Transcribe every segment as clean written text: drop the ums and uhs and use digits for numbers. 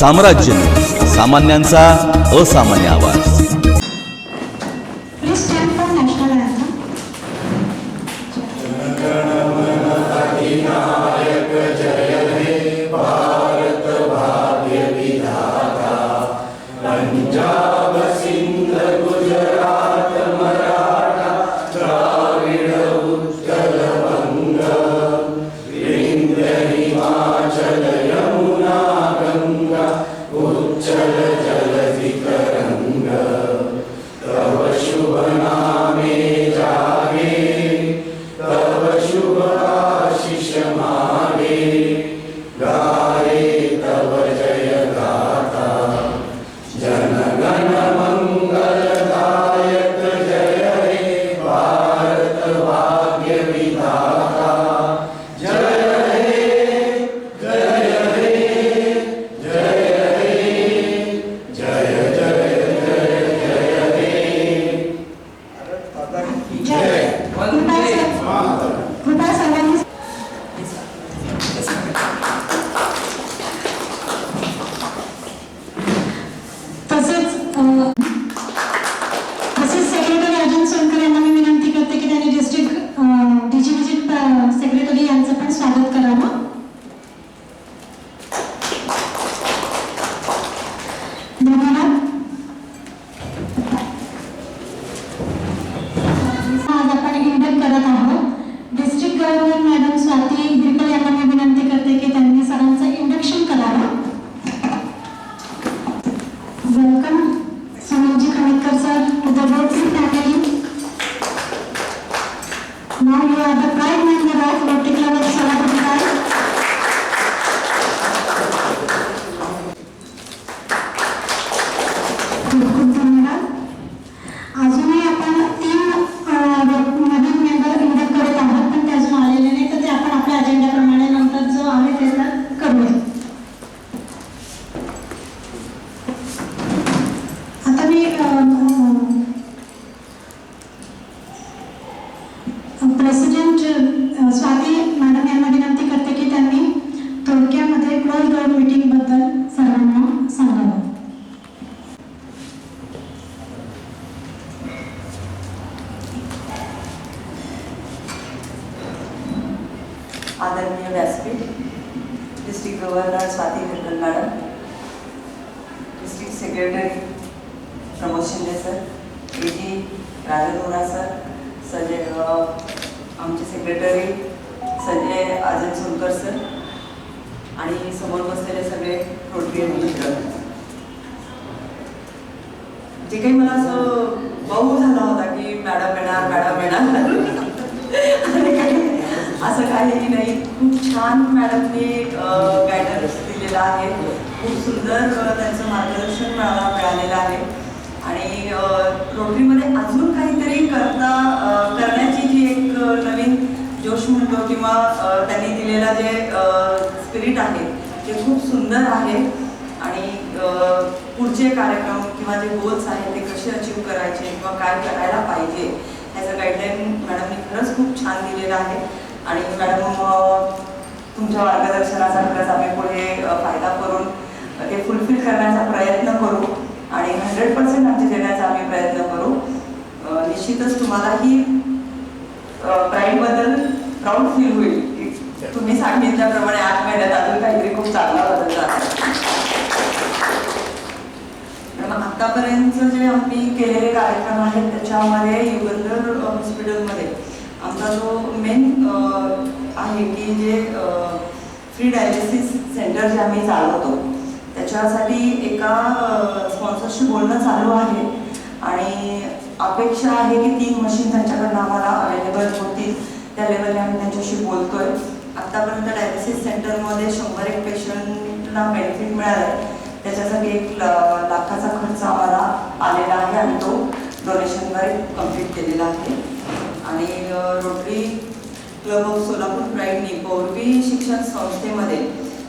साम्राज्य, सामान्यांचा असामान्य आवाज. आदरणीय व्यासपीठ, district governor Swati Khattar madam, district secretary Pramod Shinde sir, AG Rajdora sir, आमचे सेक्रेटरी संजय आजन सोनकर सर आणि समोर बसलेले सगळे रोटरी मित्र. जे काही मला असं बहु झाला होता की मॅडम येणार असं काहीही नाही. खूप छान मॅडमने गायडन्स दिलेला आहे. खूप सुंदर त्यांचं मार्गदर्शन मला मिळालेलं आहे आणि रोटरीमध्ये अजून काहीतरी करण्याची जी एक नवीन जोश म्हणतो किंवा त्यांनी दिलेला जे स्पिरिट आहे ते खूप सुंदर आहे आणि पुढचे कार्यक्रम किंवा जे गोल्स आहेत ते कसे अचीव करायचे किंवा काय करायला पाहिजे ह्याचं गाईडलाईन मॅडमनी खरंच खूप छान दिलेलं आहे. आणि मॅडम तुमच्या मार्गदर्शनाचा खरंच आम्ही पुढे फायदा करून ते फुलफिल करण्याचा प्रयत्न करू आणि 100% आमचे देण्याचा आम्ही प्रयत्न करू. निश्चितच तुम्हालाही प्राईडबद्दल प्राऊड फील होईल की तुम्ही सांगितल्याप्रमाणे 8 महिन्यात अजून काहीतरी खूप चांगला बदल झाला. आतापर्यंत जे आम्ही केलेले कार्यक्रम आहेत त्याच्यामध्ये युगंधर हॉस्पिटलमध्ये आमचा जो मेन आहे की जे फ्री डायलिसिस सेंटर जे आम्ही चालवतो त्याच्यासाठी एका स्पॉन्सरशी बोलणं चालू आहे आणि अपेक्षा आहे की 3 मशीन त्यांच्याकडनं आम्हाला अवेलेबल होतील. त्या लेवलने आम्ही त्यांच्याशी बोलतोय. आत्तापर्यंत डायलिसिस सेंटरमध्ये 100 पेशंटला बेनिफिट मिळाला आहे. त्याच्यासाठी 1 लाखाचा खर्च आम्हाला आलेला आहे आणि तो डोनेशनद्वारे कम्प्लीट केलेला आहे. आणि रोटरी क्लब ऑफ सोलापूर प्राईडनी पौर्वी शिक्षण संस्थेमध्ये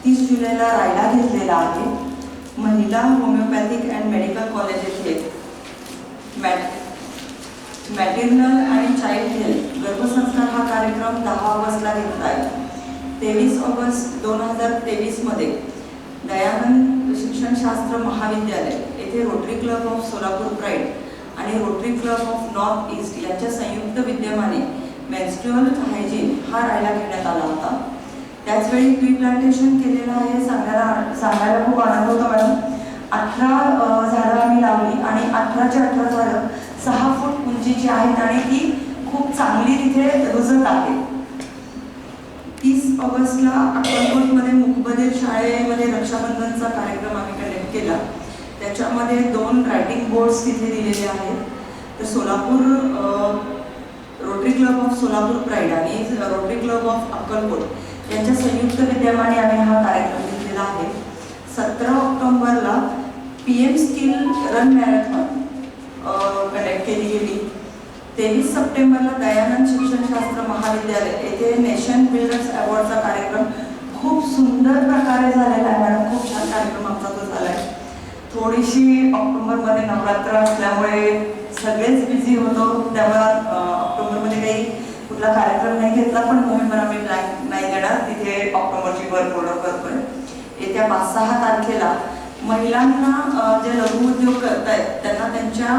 30 जुलैला रायला घेतलेला आहे. महिला होमिओपॅथिक अँड मेडिकल कॉलेज येथे मॅटर्नल आणि चाइल्ड हेल्थ गर्भसंस्कार हा कार्यक्रम 10 ऑगस्टला घेतला आहे. 23 ऑगस्ट 2023 मध्ये दयानंद शिक्षणशास्त्र महाविद्यालय येथे Rotary club of Solapur pride आणि Rotary club of north east यांच्या संयुक्त विद्यमाने मेन्स्ट्रुअल हायजीन हा रायला घेण्यात आला होता. त्याचवेळी ट्री प्लांटेशन केलेलं आहे सांगायला खूप आनंद होता मॅडम. 18 झाडं आम्ही लावली आणि 18च्या 18 झाडं 6 फूट उंचीची आहेत आणि ती खूप चांगली तिथे रुजत आहे. 30 ऑगस्टला अक्कलकोटमध्ये मुकबधीर शाळेमध्ये रक्षाबंधनचा कार्यक्रम आम्ही कंडक्ट केला. त्याच्यामध्ये 2 रायटिंग बोर्ड्स तिथे दिलेले आहेत. तर Solapur rotary club of Solapur pride आणि रोटरी क्लब ऑफ अक्कलकोट यांच्या संयुक्त विद्यमाने आम्ही हा कार्यक्रम घेतलेला आहे. 17 ऑक्टोबरला PM skill run marathon conduct केली गेली. 23 सप्टेंबरला दयानंद शिक्षणशास्त्र महाविद्यालय येथे नेशन बिल्डर्स अवॉर्डचा कार्यक्रम खूप सुंदर प्रकारे झालेला आहे मॅडम. खूप छान कार्यक्रम आमचा तो झाला आहे. थोडीशी ऑक्टोबरमध्ये नवरात्र असल्यामुळे सगळेच बिझी होतो, त्यामुळे ऑक्टोबरमध्ये काही कुठला कार्यक्रम नाही घेतला, पण नोव्हेंबर आम्ही ब्लँक नाही देणार, तिथे ऑक्टोबरची वर पूर्ण करतोय. येत्या 5-6 तारखेला महिलांना जे लघु उद्योग करतायत त्यांना त्यांच्या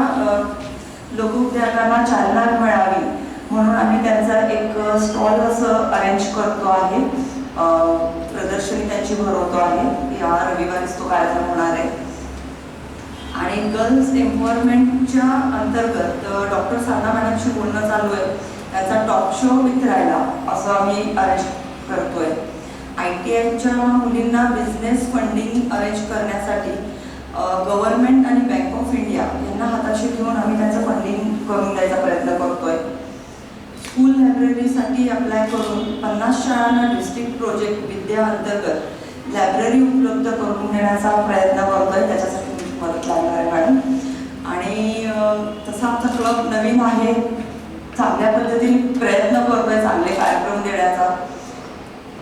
लघु उद्योगांना चालना मिळावी म्हणून आम्ही त्यांचा एक स्टॉल असं अरेंज करतो आहे. प्रदर्शनी त्यांची भरवतो आहे. या रविवारीच तो कार्यक्रम होणार आहे. आणि गर्ल्स एम्पॉवरमेंटच्या अंतर्गत डॉक्टर साधना मॅडमशी बोलणं चालू आहे. त्याचा टॉक शो विथ रायला असं आम्ही अरेंज करतोय. ITIच्या मुलींना बिझनेस फंडिंग अरेंज करण्यासाठी गव्हर्नमेंट आणि बँक ऑफ इंडिया यांना हाताशी घेऊन आम्ही त्याचं फंडिंग करून द्यायचा प्रयत्न करतोय. स्कूल लायब्ररीसाठी अप्लाय करून 50 शाळांना डिस्ट्रिक्ट प्रोजेक्ट विद्या अंतर्गत लायब्ररी उपलब्ध करून देण्याचा प्रयत्न करतोय. त्याच्यासाठी तुमची मदत लागणार आहे मॅडम. आणि तसा आमचा क्लब नवीन आहे, चांगल्या पद्धतीने प्रयत्न करतोय चांगले कार्यक्रम देण्याचा.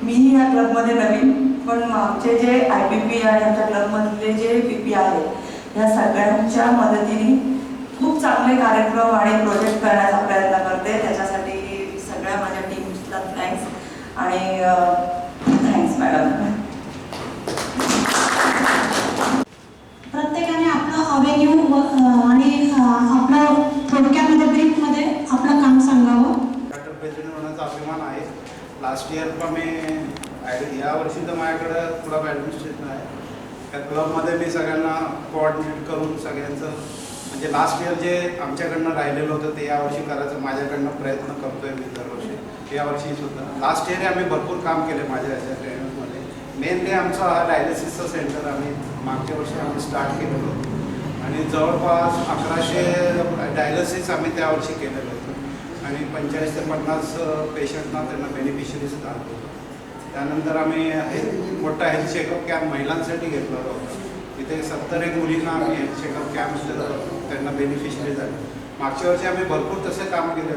मीही या क्लबमध्ये नवीन, पण आमचे जे IPP आणि आमच्या क्लबमधले जे PP आहेत या सगळ्यांच्या मदतीने खूप चांगले कार्यक्रम आणि प्रोजेक्ट करण्याचा प्रयत्न करते. त्याच्यासाठी सगळ्या माझ्या टीमला थँक्स आणि थँक्स मॅडम. प्रत्येकाने आपलं अवेन्यू आणि आपलं थोडक्यामध्ये ब्रीफमध्ये आपलं काम सांगावं. डॉक्टर प्रेसिडेंट होण्याचा अभिमान आहे. लास्ट इयर पण मी यावर्षी तर माझ्याकडं क्लब ॲडमिनिस्ट्रेशन आहे. त्या क्लबमध्ये मी सगळ्यांना कोऑर्डिनेट करून सगळ्यांचं म्हणजे लास्ट इयर जे आमच्याकडनं राहिलेलं होतं ते यावर्षी करायचं माझ्याकडनं प्रयत्न करतो आहे मी दरवर्षी. यावर्षी सुद्धा लास्ट इयर आम्ही भरपूर काम केले माझ्या याच्या ट्रेनरमध्ये. मेनली आमचा हा डायलिसिसचं सेंटर आम्ही मागच्या वर्षी आम्ही स्टार्ट केलेलं होतं आणि जवळपास 1100 डायलिसिस आम्ही त्यावर्षी केलेलं होतं आणि 45 ते 50 पेशंटना त्यांना बेनिफिशरीज आणतो. त्यानंतर आम्ही मोठा हेल्थ चेकअप कॅम्प महिलांसाठी घेतला होता. तिथे 71 मुलींना आम्ही हेल्थ चेकअप कॅम्प त्यांना बेनिफिशरी झाले. मागच्या वर्षी आम्ही भरपूर तसे काम केले.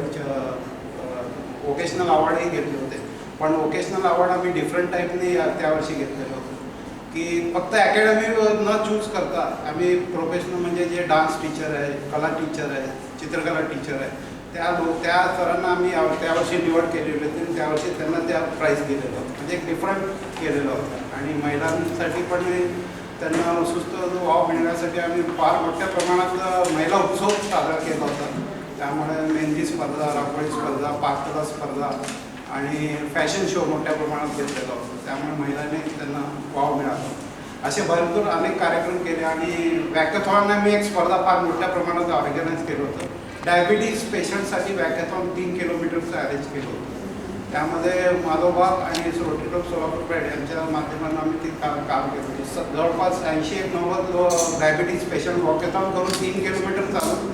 वोकेशनल अवॉर्डही घेतले होते, पण वोकेशनल अवॉर्ड आम्ही डिफरंट टाईपने त्यावर्षी घेतलेलं होतं की फक्त अकॅडमी न चूज करता आम्ही प्रोफेशनल म्हणजे जे डान्स टीचर आहे, कला टीचर आहे, चित्रकला टीचर आहे त्या सरांना आम्ही त्यावर्षी निवड केलेली होती. त्यावर्षी त्यांना त्या प्राईज दिलेलं होतं, म्हणजे एक डिफरंट केलेलं होतं. आणि महिलांसाठी पण त्यांना सुस्त वाव मिळण्यासाठी आम्ही फार मोठ्या प्रमाणात महिला उत्सव साजरा केला होता. त्यामुळे मेहंदी स्पर्धा, रांगोळी स्पर्धा, पाककला स्पर्धा आणि फॅशन शो मोठ्या प्रमाणात घेतलेला होता. त्यामुळे महिलांनी त्यांना वाव मिळाला. असे भरपूर अनेक कार्यक्रम केले आणि वॅकॅथॉनला मी एक स्पर्धा फार मोठ्या प्रमाणात ऑर्गनाईज केलं होतं. डायबिटीज पेशंटसाठी वॅकॅथॉन 3 किलोमीटरचं अरेंज केलं होतं. त्यामध्ये माधवबाग आणि रोटरी क्लब सोलापूर प्राईड यांच्या माध्यमातून आम्ही ते काम केलं होतं. जवळपास 80-90 डायबिटीज पेशंट वॉकॅथॉन करून 3 किलोमीटर चालून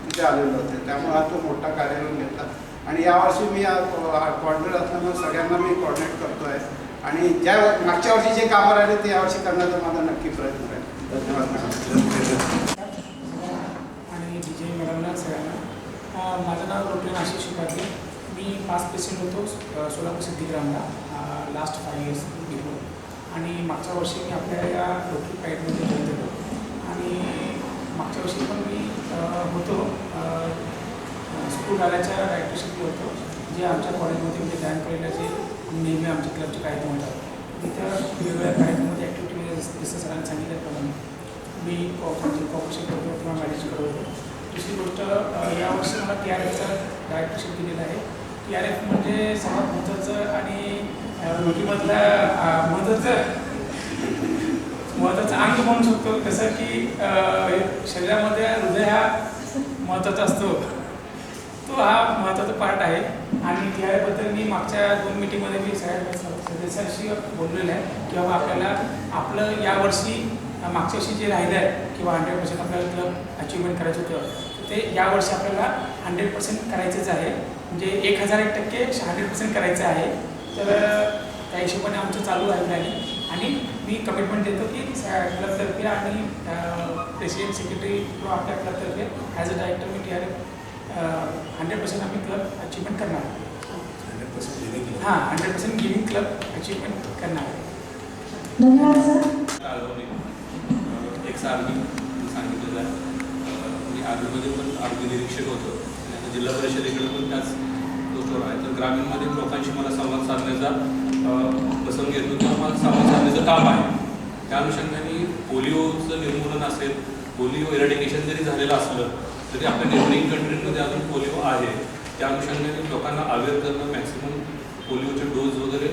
तिथे आलेले होते. त्यामुळे हा तो मोठा कार्यक्रम घेतला आणि यावर्षी मी कॉर्डिनेटर असल्यामुळे सगळ्यांना मी कॉर्डिनेट करतो आहे आणि ज्या मागच्या वर्षी जे कामं राहिले ते यावर्षी करण्याचा माझा नक्की प्रयत्न आहे. धन्यवाद मॅडम. आणि DJ मॅडमला सगळ्यांना. माझं नाव डॉक्टर आशिष शिपाटे. मी 5 पेशंट होतो सोलापूर सिद्धीग्रामला लास्ट 5 इयर्स बिफोर. आणि मागच्या वर्षी मी आपल्या या रोटरी प्राईडमध्ये जॉईन झालो आणि मागच्या वर्षी पण मी होतो स्कूल आल्याच्या डायरेक्टरशिप होतो, जे आमच्या कॉलेजमध्ये म्हणजे जॉईन करायला जे नेहमी आमच्या क्लबचे कार्यक्रम होतात. तिथं वेगवेगळ्या कार्यक्रमामध्ये ॲक्टिव्हिटी जसं सरांनी सांगितलं TRFचा डायरेक्टरशिप दिलेलं आहे. TRF म्हणजे सर्वात महत्त्वाचं आणि रोटीमधलं महत्त्वाचं अंग म्हणू शकतो. कसं की शरीरामध्ये हृदय हा महत्त्वाचा असतो, तो हा महत्त्वाचा पार्ट आहे. आणि TRFबद्दल मी मागच्या 2 मीटिंगमध्ये मी सगळ्या सदस्यांशी बोललेलं आहे की बाबा आपल्याला आपलं यावर्षी मागच्या वर्षी जे राहिलं आहे किंवा 100% आपल्याला क्लब अचिव्हमेंट करायचं होतं, ते यावर्षी आपल्याला 100% करायचंच आहे. म्हणजे 1001% 100% करायचं आहे. तर त्या हिशोबाने आमचं चालू आहे प्लॅनिंग. आणि मी कमिटमेंट देतो की क्लबतर्फे आणि प्रेसिडेंट सेक्रेटरी किंवा आपल्या क्लबतर्फे ॲज अ डायरेक्टर मी TRF 100% आम्ही क्लब अचिव्हमेंट करणार. 100% गिव्हिंग क्लब अचिव्हमेंट करणार. धन्यवाद सर. एक आर्मी सांगितलेलं आहे. मी आर्मीमध्ये पण आरोग्य निरीक्षक होतो आणि आता जिल्हा परिषदेकडे पण त्याच लोकवर आहे. तर ग्रामीणमध्ये लोकांशी मला संवाद साधण्याचा प्रसंग येतो किंवा मला संवाद साधण्याचं काम आहे. त्या अनुषंगाने पोलिओचं निर्मूलन असेल, पोलिओ इरॅडिकेशन जरी झालेलं असलं तरी आपल्या नेबरिंग कंट्रीमध्ये अजून पोलिओ आहे. त्या अनुषंगाने लोकांना अवेअर करणं, मॅक्सिमम पोलिओचे डोस वगैरे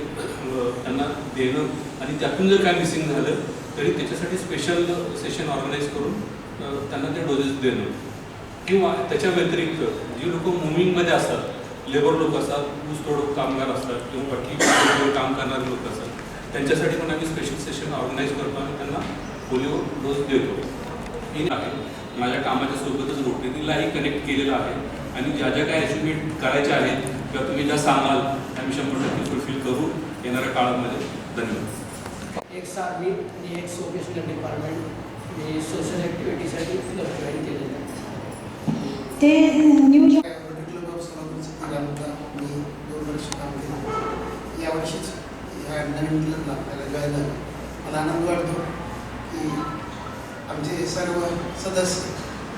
त्यांना देणं आणि त्यातून जर काय मिसिंग झालं तरी त्याच्यासाठी स्पेशल सेशन ऑर्गनाईज करून त्यांना ते डोजेस देणं. किंवा त्याच्या व्यतिरिक्त जी लोक मुव्हिंगमध्ये असतात, लेबर लोक असतात, ऊसतोड कामगार असतात किंवा बाकी काम करणारे लोक असतात, त्यांच्यासाठी पण आम्ही स्पेशल सेशन ऑर्गनाईज करतो आणि त्यांना पोलिओ डोस देतो. ही आहे माझ्या कामाच्या सोबतच रोटरीलाही कनेक्ट केलेलं आहे. आणि ज्या ज्या काही अचिव्हमेंट करायच्या आहेत किंवा तुम्ही ज्या सांगाल त्या मी 100% फुलफिल करू येणाऱ्या काळामध्ये. धन्यवाद. एक आर्मी आणि एक वोकेशनल डिपार्टमेंट हे सोशल ॲक्टिव्हिटीसाठी क्लब जॉईन केलेलं आहे. ते न्यू क्लब ऑफ सोलापूरचा मी 2 वर्ष काम केलं. यावर्षीच ह्या नवीन क्लबला आपल्याला जॉईन झालं. मला आनंद वाटतो की आमचे सर्व सदस्य,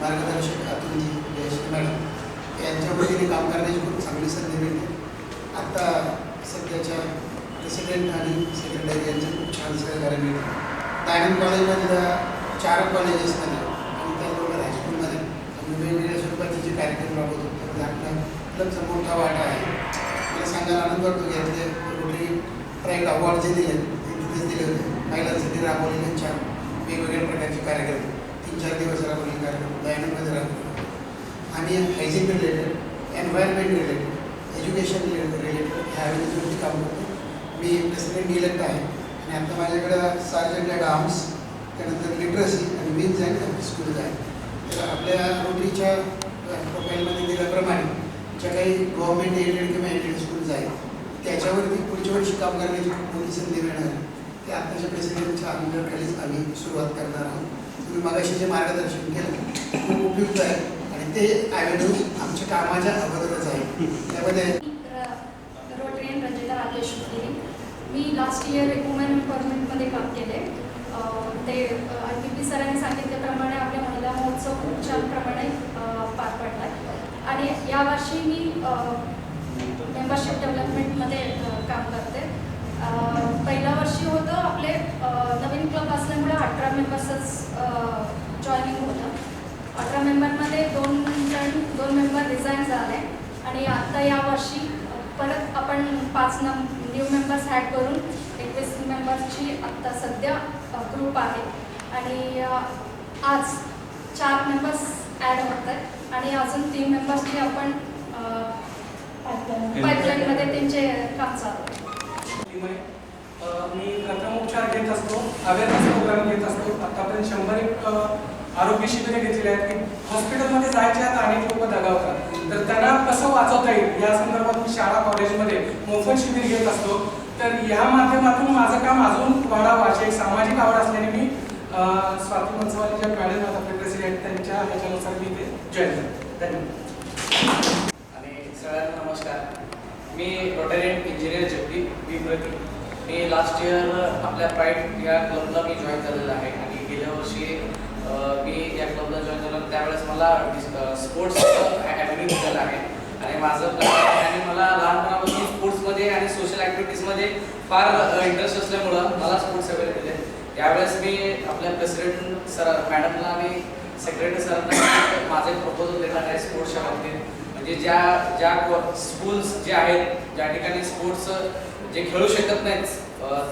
मार्गदर्शक अतुलजी, जयश्री मॅडम यांच्या वतीने काम करण्याची खूप चांगली संधी मिळते. आत्ता सध्याच्या प्रेसिडेंट आणि सेक्रेटरी यांचं खूप छान सहकार्य मिळतं. डायमंड कॉलेजमधल्या 4 कॉलेजेसमध्ये आणि त्याचबरोबर हायस्कूलमध्ये आम्ही वेगवेगळ्या स्वरूपाचे जे कार्यक्रम राबवतो त्यामध्ये आपला क्लबचा मोठा वाटा आहे. मला सांगायला आनंद वाटतो की यातले रोटरी प्राईड अवॉर्ड जे दिले ते तिथेच दिले होते. महिलांसाठी राबवलेले 4 वेगवेगळ्या प्रकारचे कार्यक्रम, 3-4 दिवस राबवलेले कार्यक्रम डायमंडमध्ये राबवले. आम्ही hygiene related, environment related, education related ह्या विषयावरती काम करतो. मी प्रेसिडेंट इलेक्ट आहे आणि आता माझ्याकडं सार्जंट ॲट आर्म्स, त्यानंतर लिटरसी आणि मीन्स अँड स्कूल्स आहे. तर आपल्या रोटरीच्या प्रोफाईलमध्ये दिल्याप्रमाणे ज्या काही गव्हर्नमेंट एडेड किंवा एडेड स्कूल्स आहेत त्याच्यावरती पुढच्या वर्षी काम करण्याची खूप मोठी संधी मिळणार आहे. ते आत्ताच्या प्रेसिडेंटच्या अंडरखालीच आम्ही सुरुवात करणार आहोत. तुम्ही मगाशी जे मार्गदर्शन केलं खूप उपयुक्त आहे आणि ते ॲव्हेन्यूज आमच्या कामाच्या अगोदरच आहे. त्यामध्ये रोटरीयन रंजिता राकेश गिरी. मी लास्ट इयर वुमेन एम्पॉवरमेंटमध्ये काम केले. ते IPP सरांनी सांगितल्याप्रमाणे आपल्या महिला महोत्सव खूप छान प्रमाणे पार पडला आहे. आणि यावर्षी मी मेंबरशिप डेव्हलपमेंटमध्ये काम करते. पहिल्या वर्षी होतं आपले नवीन क्लब असल्यामुळे 18 मेंबर्सच जॉईनिंग होतं. 18 मेंबरमध्ये 2 मेंबर रिझाईन झाले आणि आता यावर्षी परत आपण 5 न्यू मेंबर्स ॲड करून 21 मेंबर्सची आत्ता सध्या ग्रुप आहे. आणि आज 4 मेंबर्स ॲड होत आहेत आणि अजून 3 मेंबर्सची आपण पाईपलाईनमध्ये त्यांचे काम चालू आहे. मी प्रथमोपचार घेत असतो, अवेअरनेस प्रोग्राम घेत असतो. आतापर्यंत 101 आरोग्य शिबिरे घेतलेली आहेत की हॉस्पिटलमध्ये जायचे आहेत अनेक लोक दगावतात, तर त्यांना कसं वाचवता येईल या संदर्भात मी शाळा कॉलेजमध्ये मोफत शिबिर घेत असतो. तर या माध्यमातून माझं काम अजून वाढावं अशी एक सामाजिक आवड असल्याने मी स्वाती मनसवाले ज्या मॅडम आहेत आपले प्रेसिडेंट त्यांच्या ह्याच्यानुसार मी ते जॉईन झाले. धन्यवाद. आणि सगळ्यांना नमस्कार. मी रोटरीयन इंजिनियर जगदीप विप्रती. मी लास्ट इयर आपल्या प्राईड या क्लबला मी जॉईन झालेलं आहे आणि गेल्या वर्षी मी या क्लबला जॉईन झालो त्यावेळेस मला स्पोर्ट्स ॲडमिट झालं आहे आणि माझं आणि मला लहानपणापासून स्पोर्ट्समध्ये आणि सोशल ॲक्टिव्हिटीजमध्ये फार इंटरेस्ट असल्यामुळं मला स्पोर्ट्स वगैरे दिले. त्यावेळेस मी आपल्या प्रेसिडेंट सर मॅडमला आणि सेक्रेटरी सरांना माझे प्रपोजल देणार आहे स्पोर्ट्सच्या बाबतीत. म्हणजे ज्या स्कूल्स जे आहेत ज्या ठिकाणी स्पोर्ट्स जे खेळू शकत नाहीत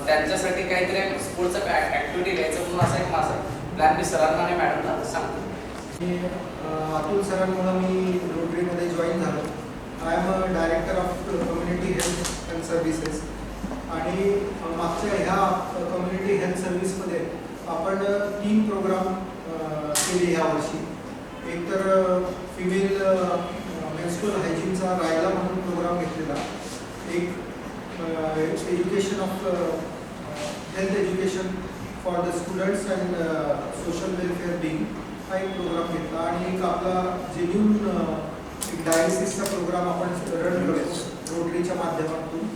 त्यांच्यासाठी काहीतरी स्पोर्ट्सचं ॲक्टिव्हिटी घ्यायचं म्हणून असा एक माझा प्लॅन मी सरांना आणि मॅडमला सांगतो. मी अतुल सरांमुळं मी रोटरीमध्ये जॉईन झालो. I am a director of community health and services आणि मागच्या ह्या कम्युनिटी हेल्थ सर्व्हिसमध्ये आपण 3 प्रोग्राम केले ह्या वर्षी. एक तर फिमेल मेन्स्ट्रुअल हायजीनचा रायला म्हणून प्रोग्राम घेतलेला, एक education of health education for the students and social welfare being हा एक प्रोग्राम घेतला आणि एक आपला जेन्युन एक डायलिसिसचा प्रोग्राम आपण रन करतो रोटरीच्या माध्यमातून.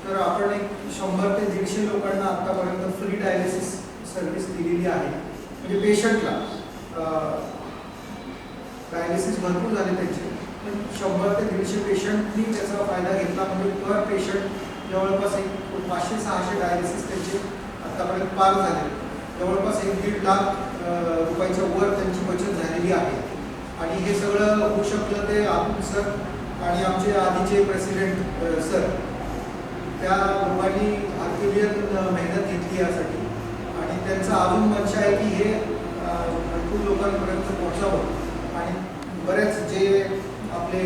तर आपण एक 100 ते 150 लोकांना आत्तापर्यंत फ्री डायलिसिस सर्व्हिस दिलेली आहे. म्हणजे पेशंटला डायलिसिस भरपूर झाले त्यांचे, पण 100 ते 150 पेशंटनी त्याचा फायदा घेतला. म्हणजे पर पेशंट जवळपास एक 500-600 डायलिसिस त्यांचे आत्तापर्यंत पार झाले. जवळपास 1-1.5 लाख रुपयाच्या वर त्यांची बचत झालेली आहे. आणि हे सगळं होऊ शकलं ते अतुल सर आणि आमचे आधीचे प्रेसिडेंट सर त्या लोकांनी हरकिलियन मेहनत घेतली यासाठी. आणि त्यांचा अजून मनशा आहे की हे भरपूर लोकांपर्यंत पोहोचावं. आणि बरेच जे आपले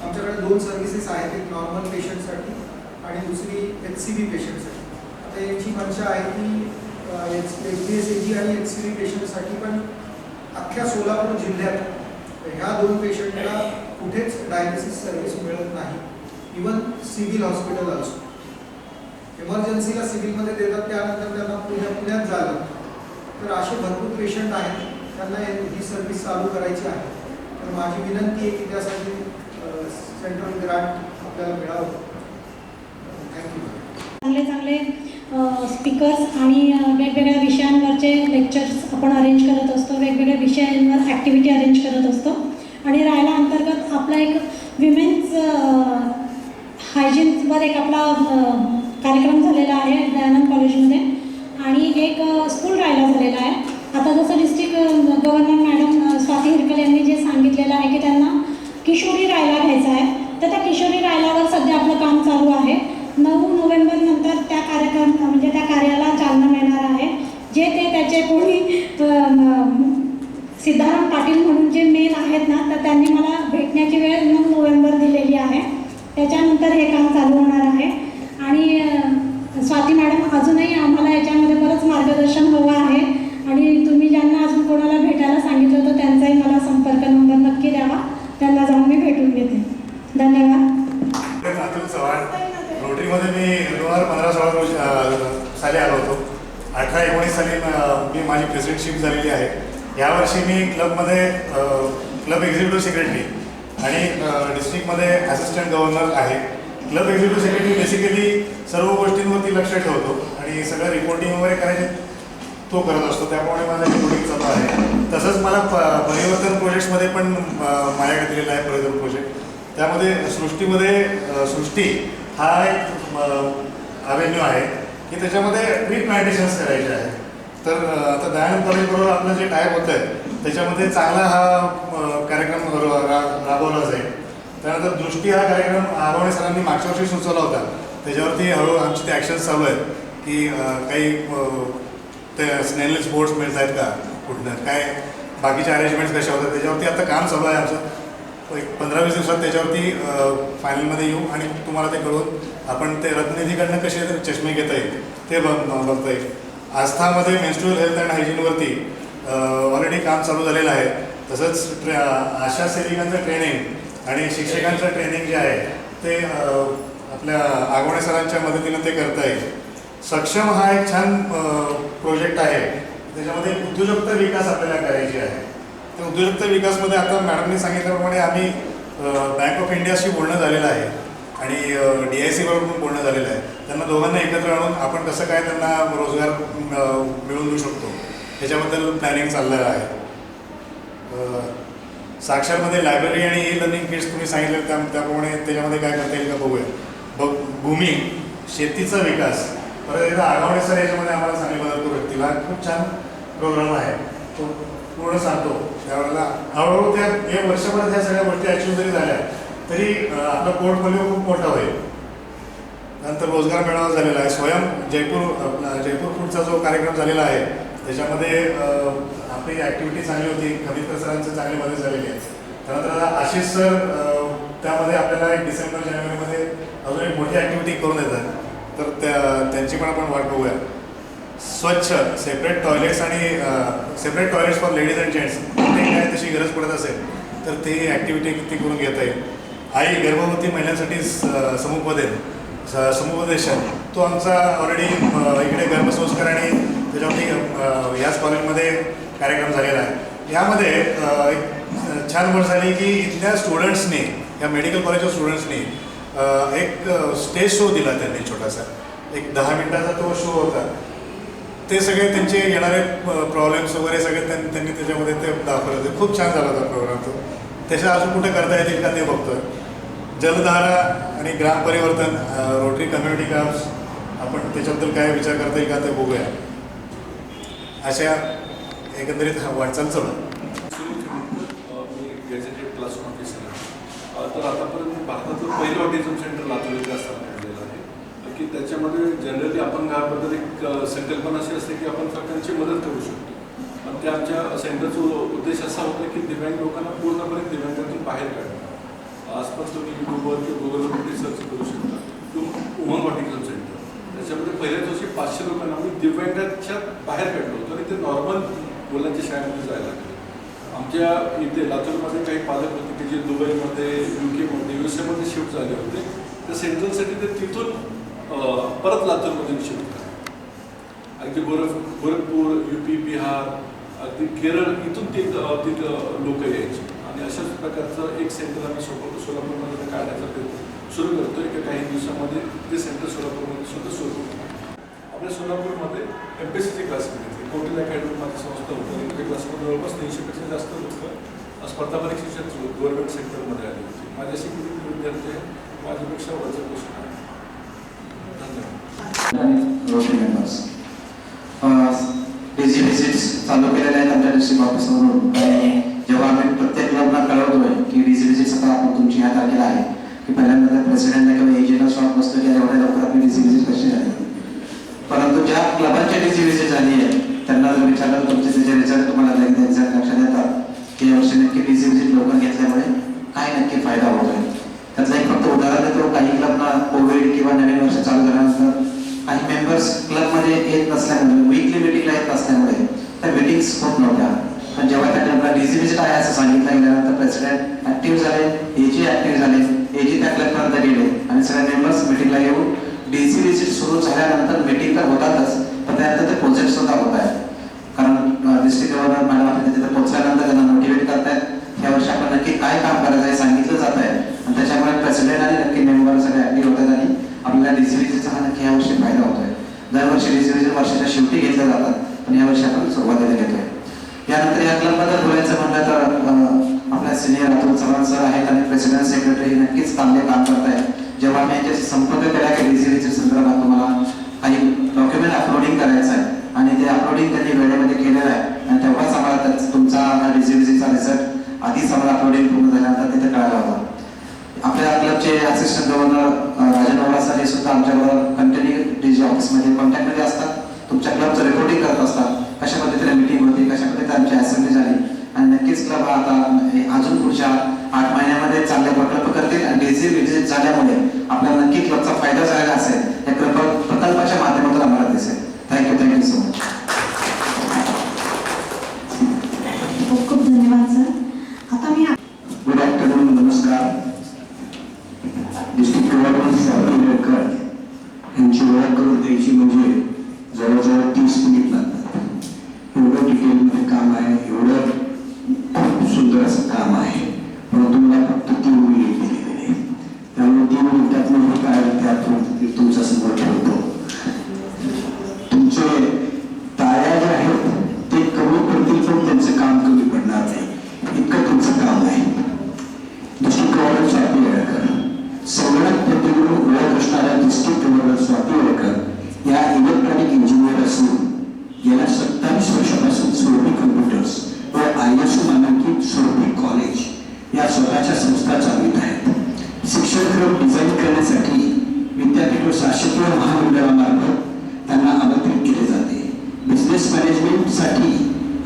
आमच्याकडे 2 सर्व्हिसेस आहेत, एक नॉर्मल पेशंटसाठी आणि दुसरी HCV पेशंटसाठी. आता यांची मनशा आहे की HBSAG आणि HCV पेशंटसाठी पण अख्ख्या सोलापूर जिल्ह्यात ह्या 2 पेशंटला कुठेच डायलिसिस सर्व्हिस मिळत नाही. इवन सिव्हिल हॉस्पिटल असो, इमर्जन्सीला सिव्हिलमध्ये देतात, त्यानंतर त्यांना पुण्यात जायला. तर असे भरपूर पेशंट आहेत, त्यांना ही सर्व्हिस चालू करायची आहे. तर माझी विनंती आहे की त्यासाठी सेंट्रल ग्रांट आपल्याला मिळावं. थँक्यू. चांगले चांगले स्पीकर्स आणि वेगवेगळ्या विषयांवरचे लेक्चर्स आपण अरेंज करत असतो, वेगवेगळ्या विषयांवर ॲक्टिव्हिटी अरेंज करत असतो. आणि रायला अंतर्गत आपला एक विमेन्स हायजीनवर एक आपला कार्यक्रम झालेला आहे दयानंद कॉलेजमध्ये आणि एक स्कूल रायला झालेला आहे. आता जसं डिस्ट्रिक्ट गव्हर्नर मॅडम स्वाती हिरकल यांनी जे सांगितलेलं आहे की त्यांना किशोरी रायला घ्यायचा आहे, तर त्या किशोरी रायलावर सध्या आपलं काम चालू आहे. 9 नोव्हेंबरनंतर त्या कार्यक्रम म्हणजे त्या कार्याला चालना मिळणार आहे. जे ते त्याचे कोणी सिद्धाराम पाटील म्हणून जे मेन आहेत ना, तर त्यांनी मला भेटण्याची वेळ 9 नोव्हेंबर दिलेली आहे. त्याच्यानंतर हे काम चालू होणार आहे. आणि स्वाती मॅडम अजूनही आम्हाला याच्यामध्ये बरंच मार्गदर्शन हवं आहे आणि तुम्ही ज्यांना अजून कोणाला भेटायला सांगितलं होतं त्यांचाही मला संपर्क नंबर नक्की द्यावा, त्यांना जाऊन मी भेटून घेते. धन्यवाद. अतुल चव्हाण, रोटरीमध्ये मी 2015-16 साली आलो होतो. 18-19 साली मी माझी प्रेसिडेंटशिप झालेली आहे. यावर्षी मी क्लबमध्ये क्लब एक्झिक्युटिव्ह सेक्रेटरी आणि डिस्ट्रिक्टमध्ये असिस्टंट गव्हर्नर आहे. क्लब एक्झिक्युटिव्ह सेक्रेटरी बेसिकली सर्व गोष्टींवरती लक्ष ठेवतो आणि सगळं रिपोर्टिंग वगैरे करायचे तो करत असतो. त्यामुळे माझं रिपोर्टिंग चालू आहे. तसंच मला परिवर्तन प्रोजेक्ट्समध्ये पण माझ्याकडे दिलेला आहे परिवर्तन प्रोजेक्ट. त्यामध्ये सृष्टी हा एक अव्हेन्यू आहे की त्याच्यामध्ये ट्री प्लांटेशन्स करायचे आहे. तर आता दयानंद कॉलेजबरोबर आपलं जे टायप होतं आहे त्याच्यामध्ये चांगला हा कार्यक्रम राबवला जाईल. त्यानंतर दृष्टी हा कार्यक्रम आरवणे सरांनी मागच्या वर्षी सुचवला होता. त्याच्यावरती हळूहळू आमचे ते ॲक्शन्स चालू आहेत की काही ते स्नेलनेस बोर्ड्स मिळत आहेत का, कुठनं काय बाकीचे अरेंजमेंट्स कशा होतात त्याच्यावरती आता काम चालू आहे आमचं. एक 15-20 दिवसात त्याच्यावरती फायनलमध्ये येऊ आणि तुम्हाला ते कळून आपण ते रत्ननिधीकडनं कसे चष्मे घेता येईल ते बघता येईल. आस्थामध्ये मेन्स्ट्रुअल हेल्थ अँड हायजीनवरती ऑलरेडी काम चालू झालेलं आहे. तसंच आशा सेविकांचं ट्रेनिंग आणि शिक्षकांचं ट्रेनिंग जे आहे ते आपल्या आगवणे सरांच्या मदतीनं ते करता येईल. सक्षम हा एक छान प्रोजेक्ट आहे. त्याच्यामध्ये उद्योजकता विकास आपल्याला करायची आहे. तर उद्योजकता विकासमध्ये आता मॅडमनी सांगितल्याप्रमाणे आम्ही बँक ऑफ इंडियाशी बोलणं झालेलं आहे आणि DIC बरोबर पण बोलणं झालेलं आहे. त्यांना दोघांना एकत्र आणून आपण कसं काय त्यांना रोजगार मिळवून देऊ शकतो ह्याच्याबद्दल प्लॅनिंग चाललेलं आहे. साक्षरमध्ये लायब्ररी आणि ई-लर्निंग किट्स तुम्ही सांगितलं त्याप्रमाणे त्याच्यामध्ये काय करता येईल का बघूया. भूमी, शेतीचा विकास, परत एकदा आगवणे सर याच्यामध्ये आम्हाला चांगली मदत करू शकतील. हा खूप छान प्रोग्राम आहे. पूर्ण सांगतो त्यावेळेला हळूहळू त्या एक वर्षभरात ह्या सगळ्या गोष्टी अचीव जरी झाल्या तरी आपला पोर्टफोलिओ खूप मोठा होईल. नंतर रोजगार मेळावा झालेला आहे. स्वयं जयपूर फूडचा जो कार्यक्रम झालेला आहे त्याच्यामध्ये आपली ॲक्टिव्हिटी चांगली होती. खबीरकर सरांचं चांगली मदत झालेली आहे. त्यानंतर आशिष सर त्यामध्ये आपल्याला एक डिसेंबर जानेवारीमध्ये अजून एक मोठी ॲक्टिव्हिटी करून येतात, तर त्यांची पण आपण वाट बघूया. स्वच्छ सेपरेट टॉयलेट्स आणि separate toilets for ladies and gents ते काय तशी गरज पडत असेल तर ते ॲक्टिव्हिटी ती करून घेता येईल. आई गर्भवती महिलांसाठी समुपदेशन तो आमचा ऑलरेडी इकडे गर्भसंस्कार आणि त्याच्यावरती याच कॉलेजमध्ये कार्यक्रम झालेला आहे. यामध्ये एक छान गोष्ट झाली की इथल्या स्टुडंट्सनी, या मेडिकल कॉलेजच्या स्टुडंट्सनी एक स्टेज शो दिला. त्यांनी छोटासा एक 10 मिनिटाचा तो शो होता. ते सगळे त्यांचे येणारे प्रॉब्लेम्स वगैरे सगळे त्यांनी त्याच्यामध्ये ते दाखवले होते. खूप छान झाला होता प्रोग्राम तो. त्याच्या अजून कुठे करता येतील का ते बघतोय. जलधारा आणि ग्राम परिवर्तन, रोटरी कम्युनिटी क्लब्स, आपण त्याच्याबद्दल काय विचार करता येईल का ते बघूया. अशा एकंदरीत वाटचाल चालू. मी गॅझेटेड क्लासरूम ऑफिसर आहे. तर आतापर्यंत भारतातलं पहिलं ऑटिझम सेंटर लातूर इथे असताना घडलेलं आहे की त्याच्यामध्ये जनरली आपण घराबद्दल एक संकल्पना अशी असते की आपण सरकारची मदत करू शकतो. पण त्या आमच्या सेंटरचा उद्देश असा होता की दिव्यांग लोकांना पूर्णपणे दिव्यांगातून बाहेर काढणं. आसपास तुम्ही यूट्यूबवर किंवा गुगलवर रिसर्च करू शकता किंवा उमंग ऑटिझम सेंटर. त्याच्यामध्ये पहिल्याच वर्षी 500 लोकांना आम्ही दिव्यांगाच्या बाहेर काढलो होतो आणि ते नॉर्मल मुलांच्या शाळेमध्ये जायला लागले. आमच्या इथे लातूरमध्ये काही पालक होते की जे दुबईमध्ये, UK मध्ये, USA मध्ये शिफ्ट झाले होते. त्या सेंट्रलसाठी ते तिथून परत लातूरमध्ये शिफ्ट झाले. अगदी गोरखपूर, UP, बिहार, अगदी केरळ इथून तिथं लोक यायचे. आणि अशाच प्रकारचं एक सेंटर आम्ही सोलापूरमध्ये काढण्याचा सुरू करतोय की काही दिवसामध्ये ते सेंटर सोलापूरमध्ये सुद्धा सुरू होतं. आपल्या सोलापूरमध्ये MPSCची क्लास घेतली. कौटिल्य अकॅडमी माझी संस्था होती. त्या क्लासमध्ये जवळपास 300पेक्षा जास्त लोक स्पर्धा परीक्षेच्या थ्रू गव्हर्नमेंट सेक्टरमध्ये आली होती. माझ्याशी किती विद्यार्थी आहे माझ्यापेक्षा वरचं क्वेश्चन आहे. धन्यवाद. डेझी व्हिजिट्स चालू केलेल्या आहेत आमच्या डिस्ट्रिक्ट ऑफिसमधून. आणि जेव्हा आम्ही प्रत्येक क्लबला कळवतोय की डेझी व्हिजिट्स आता आपण तुमची ह्या तारखेला आहे की पहिल्यांदा प्रेसिडेंटला किंवा एजंटला शॉक बसतो की एवढ्या लवकर आपली डेझी व्हिजिट कशी झाली. परंतु ज्या क्लबांची डेझी व्हिजिट झाली आहे त्यांना जर विचारलं तुमचे त्याचे रिझल्ट तुम्हाला एक्झॅक्ट लक्षात येतात की यावर्षी नक्की डेझी व्हिजिट लवकर घेतल्यामुळे काय नक्की फायदा होतोय. त्यातलं एक फक्त उदाहरण देतो. काही क्लबना कोविड किंवा नवीन वर्ष चालू झाल्यानंतर काही मेंबर्स क्लबमध्ये येत नसल्यामुळे, वीकली मिटिंगला येत नसल्यामुळे त्या मिटिंग्स होत नव्हत्या. पण जेव्हा त्या क्लबला डेझी व्हिजिट आहे असं सांगितलं गेल्यानंतर प्रेसिडेंट ॲक्टिव्ह झाले, एजी ॲक्टिव्ह झाले, एजी त्या क्लबपर्यंत गेले आणि सगळे मेंबर्स मिटिंगला येऊन डेझी व्हिजिट सुरू झाल्यानंतर मिटिंग तर होतातच पण त्यानंतर ते प्रोजेक्ट सुद्धा होत आहेत. कारण डिस्ट्रिक्ट गव्हर्नर मॅडम आपल्या तिथे पोहोचल्यानंतर त्यांना मोटिवेट करतायत. या वर्षी आपण नक्की काय काम करायचं आहे सांगितलं जात आहे आणि त्याच्यामुळे प्रेसिडेंट आणि नक्की मेंबर सगळे ॲक्टिव्ह होतात आणि आपल्याला डेझी व्हिजिटचा हा नक्की यावर्षी फायदा होतोय. दरवर्षी डेझी व्हिजिट वर्षाच्या शेवटी घेतल्या जातात पण यावर्षी आपण सुरुवातीला घेतोय. यानंतर या क्लबबद्दल बोलायचं म्हटलं तर आपल्या सिनियर अतुल चव्हाण सर आहेत आणि प्रेसिडेंट सेक्रेटरी नक्कीच चांगले काम करत आहेत. जेव्हा मी यांच्याशी संपर्क केला की डेझी व्हिजिट संदर्भात तुम्हाला काही डॉक्युमेंट अपलोडिंग करायचं आहे आणि ते अपलोडिंग त्यांनी वेळेमध्ये केलेलं आहे आणि तेव्हाच आम्हाला तुमचा डेझी व्हिजिटचा रिझल्ट आधीच आम्हाला अपलोडिंग पूर्ण झाल्यानंतर तिथे कळाला होता. आपल्या क्लबचे असिस्टंट गव्हर्नर राजन ओरा सर हे सुद्धा आमच्याबरोबर कंटिन्यू DG ऑफिसमध्ये कॉन्टॅक्टमध्ये असतात. तुमच्या क्लबचं रिपोर्टिंग करत असतात. कशा पद्धतीने मिटिंग होती, कशा पद्धतीने आमची असेंब्ली झाली आणि नक्कीच क्लब हा आता अजून पुढच्या 8 महिन्यामध्ये चांगले प्रकल्प करतील आणि डेझी व्हिजिट झाल्यामुळे आपल्याला नक्की क्लबचा फायदा झालेला असेल या प्रकल्पाच्या माध्यमातून आम्हाला दिसेल. Thank you so much. खूप खूप धन्यवाद सर. आता मी गुड आफ्टरनून. नमस्कार. डिस्ट्रिक्ट गव्हर्नर साहेब यांची ओळख करून द्यायची म्हणजे जवळजवळ 30 मिनिट लागतात. एवढं डिटेलमध्ये काम आहे, एवढं खूप सुंदर असं काम आहे परंतु मला फक्त 3 मिनिट दिलेले. त्यामुळे 3 मिनिटात मी काय त्यात तुमचा स्वतःच्या संस्था चालवित आहेत. शिक्षण क्रम डिझाईन करण्यासाठी विद्यापीठ व शासकीय महामंडळामार्फत त्यांना आमंत्रित केले जाते. बिझनेस मॅनेजमेंटसाठी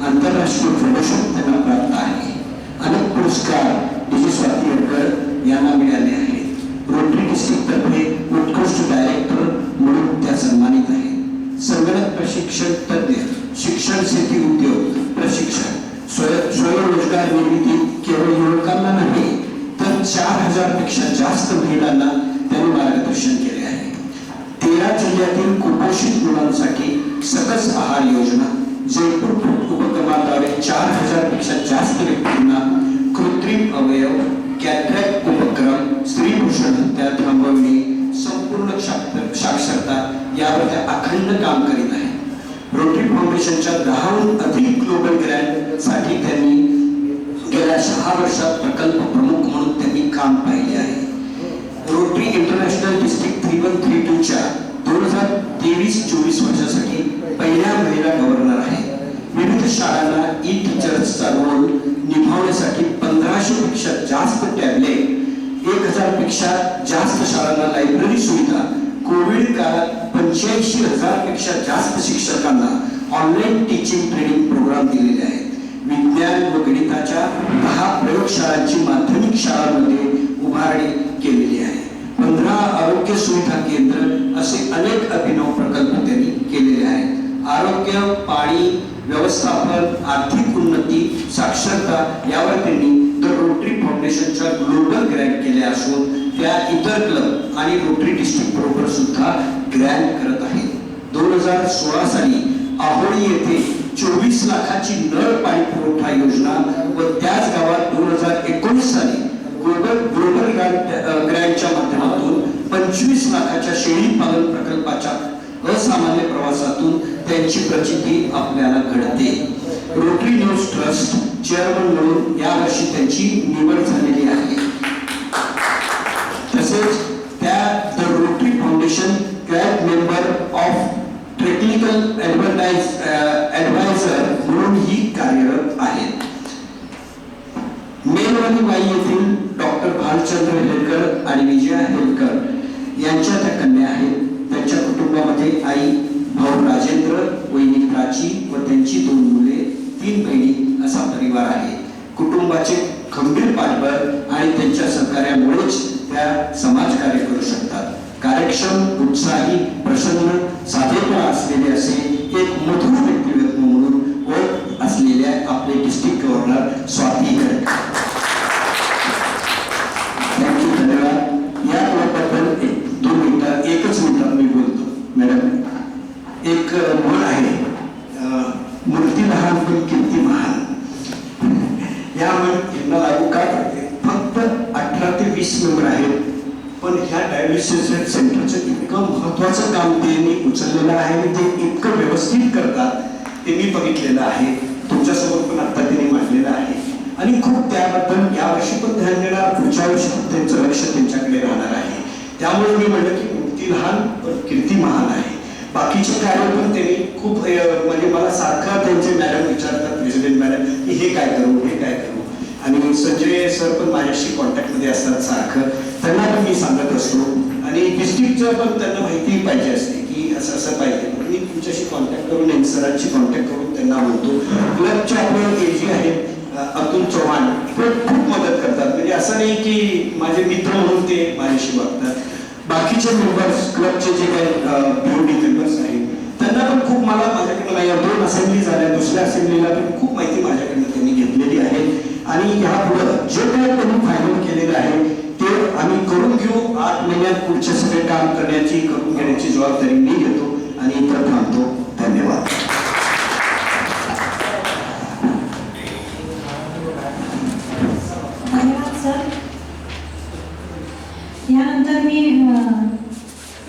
आंतरराष्ट्रीय फेलोशिप त्यांना प्राप्त आहे. अनेक पुरस्कार डी.जी. स्वाती हरकर यांना मिळाले आहेत. रोटरी डिस्ट्रिक्टतर्फे उत्कृष्ट डायरेक्टर म्हणून त्या सन्मानित आहेत. संगणक प्रशिक्षण तज्ज्ञ, शिक्षण शेती उद्योग प्रशिक्षण, स्वयंरोजगार निर्मिती केवळ युवकांना नाही तर 4,000 पेक्षा जास्त महिलांना त्यांनी मार्गदर्शन केले आहे. 13 जिल्ह्यातील कुपोषित मुलांसाठी सकस आहार योजना, जयपूर उपक्रमाद्वारे 4,000 पेक्षा जास्त व्यक्तींना कृत्रिम अवयव, कॅट्रॅक्ट उपक्रम, स्त्री भ्रूण हत्या थांबवणे, संपूर्ण साक्षरता यावर त्या अखंड काम करीत आहेत. रोटरी फाउंडेशनच्या 10हून अधिक ग्लोबल ग्रँटसाठी त्यांनी गेल्या 6 वर्षात प्रकल्प प्रमुख म्हणून त्यांनी काम पाहिले आहे. रोटरी इंटरनॅशनल डिस्ट्रिक्ट 3132च्या 2023-24 वर्षासाठी पहिल्या महिला गव्हर्नर आहेत. विविध शाळांना ई टीचर्सचा रोल निभावण्यासाठी 1500 पेक्षा जास्त टॅबलेट, 1000 पेक्षा जास्त शाळांना लायब्ररी सुविधा, कोविड काळात 85,000 पेक्षा जास्त शिक्षकांना ऑनलाईन टीचिंग ट्रेनिंग प्रोग्राम दिलेले आहेत. विज्ञान व गणिताच्या 10 प्रयोगशाळांची माध्यमिक शाळांमध्ये उभारणी केलेली आहे. 15 आरोग्य सुविधा केंद्र असे अनेक अभिनव प्रकल्प त्यांनी केलेले आहेत. आरोग्य, पाणी व्यवस्थापन, आर्थिक उन्नती, साक्षरता यावर त्यांनी द रोटरी फाउंडेशनच्या ग्लोबल ग्रँट केल्या असून त्या इतर क्लब आणि रोटरी डिस्ट्रिक्ट बरोबर सुद्धा ग्रँट करत आहेत. 2016 साली आहोळी येथे 24 लाखाची नळ पाणी पुरवठा योजना व त्याच गावात 2019 साली ग्लोबल ग्रँटच्या माध्यमातून 25 लाखाच्या शेळी पालन प्रकल्पाच्या असामान्य प्रवासातून त्यांची प्रचिती आपल्याला घडते. रोटरी न्यूज ट्रस्ट चेअरमन म्हणून यावर्षी त्यांची निवड झालेली आहे. तसेच त्या the Rotary Foundation grant member of technical advisor म्हणून ही कार्यरत आहेत. मेलवानी बाई येथील डॉक्टर भालचंद्र हेलकर आणि विजया हेलकर यांच्या त्या कन्या आहेत. त्यांच्या कुटुंबामध्ये आई, भाऊ राजेंद्र, वहिनी प्राची व त्यांची 2 मुले, 3 बहिणी असा परिवार आहे. कुटुंबाचे खंबीर पाठबळ आणि त्यांच्या सहकार्यामुळेच त्या समाजकार्य करू शकतात. कार्यक्षम, उत्साही, प्रसन्न, साधेपणा असलेले असे एक मधुर व्यक्तिमत्व म्हणून ओळख असलेल्या आपले district governor Swati Harkar. Thank you, धन्यवाद. या क्लबबद्दल 2 मिनिटात, 1च मिनिटात मी बोलतो. मॅडम, एक म्हण आहे, मूर्ती लहान पण कीर्ती महान. या म्हणला लागू काय करते? फक्त 18 ते 20 मेंबर आहेत, पण ह्या डायलिसिस सेंटरचं इतकं महत्त्वाचं काम त्यांनी उचललेलं आहे आणि ते इतकं व्यवस्थित करतात ते मी बघितलेलं आहे. तुमच्यासमोर पण आता त्यांनी मांडलेलं आहे आणि खूप त्याबद्दल यावर्षी पण ध्यान देणार, पुढच्या वर्षी त्यांचं लक्ष त्यांच्याकडे राहणार आहे. त्यामुळे मी म्हणलं की मूर्ती लहान पण कीर्ती महान आहे. बाकीचे कार्य पण त्यांनी खूप म्हणजे मला सारखं त्यांचे मॅडम विचारतात, प्रेसिडेंट मॅडम, की हे काय करू, हे काय करू. आणि संजय सर पण माझ्याशी कॉन्टॅक्टमध्ये असतात सारखं, त्यांना पण मी सांगत असतो. आणि डिस्ट्रिक्टचं पण त्यांना माहिती पाहिजे असते की असं असं पाहिजे. मी तुमच्याशी कॉन्टॅक्ट करून सरांशी कॉन्टॅक्ट करून त्यांना म्हणतो. क्लबचे आपले एजी आहेत अतुल चव्हाण, खूप मदत करतात. म्हणजे असं नाही की माझे मित्र म्हणून ते माझ्याशी वागतात. बाकीचे मेंबर्स, क्लबचे जे काही बोर्डी मेंबर्स आहेत त्यांना पण खूप माझ्याकडनं 2 असेंब्ली झाल्या, दुसऱ्या असेंब्लीला पण खूप माहिती माझ्याकडनं त्यांनी घेतलेली आहे. आणि ह्या पुढं जे काही त्यांनी फायनल केलेलं आहे ते आम्ही करून घेऊ. 8 महिन्यात पुढचे सगळे काम करून घेण्याची जबाबदारी मी घेतो आणि इतर थांबतो. धन्यवाद. धन्यवाद सर. यानंतर मी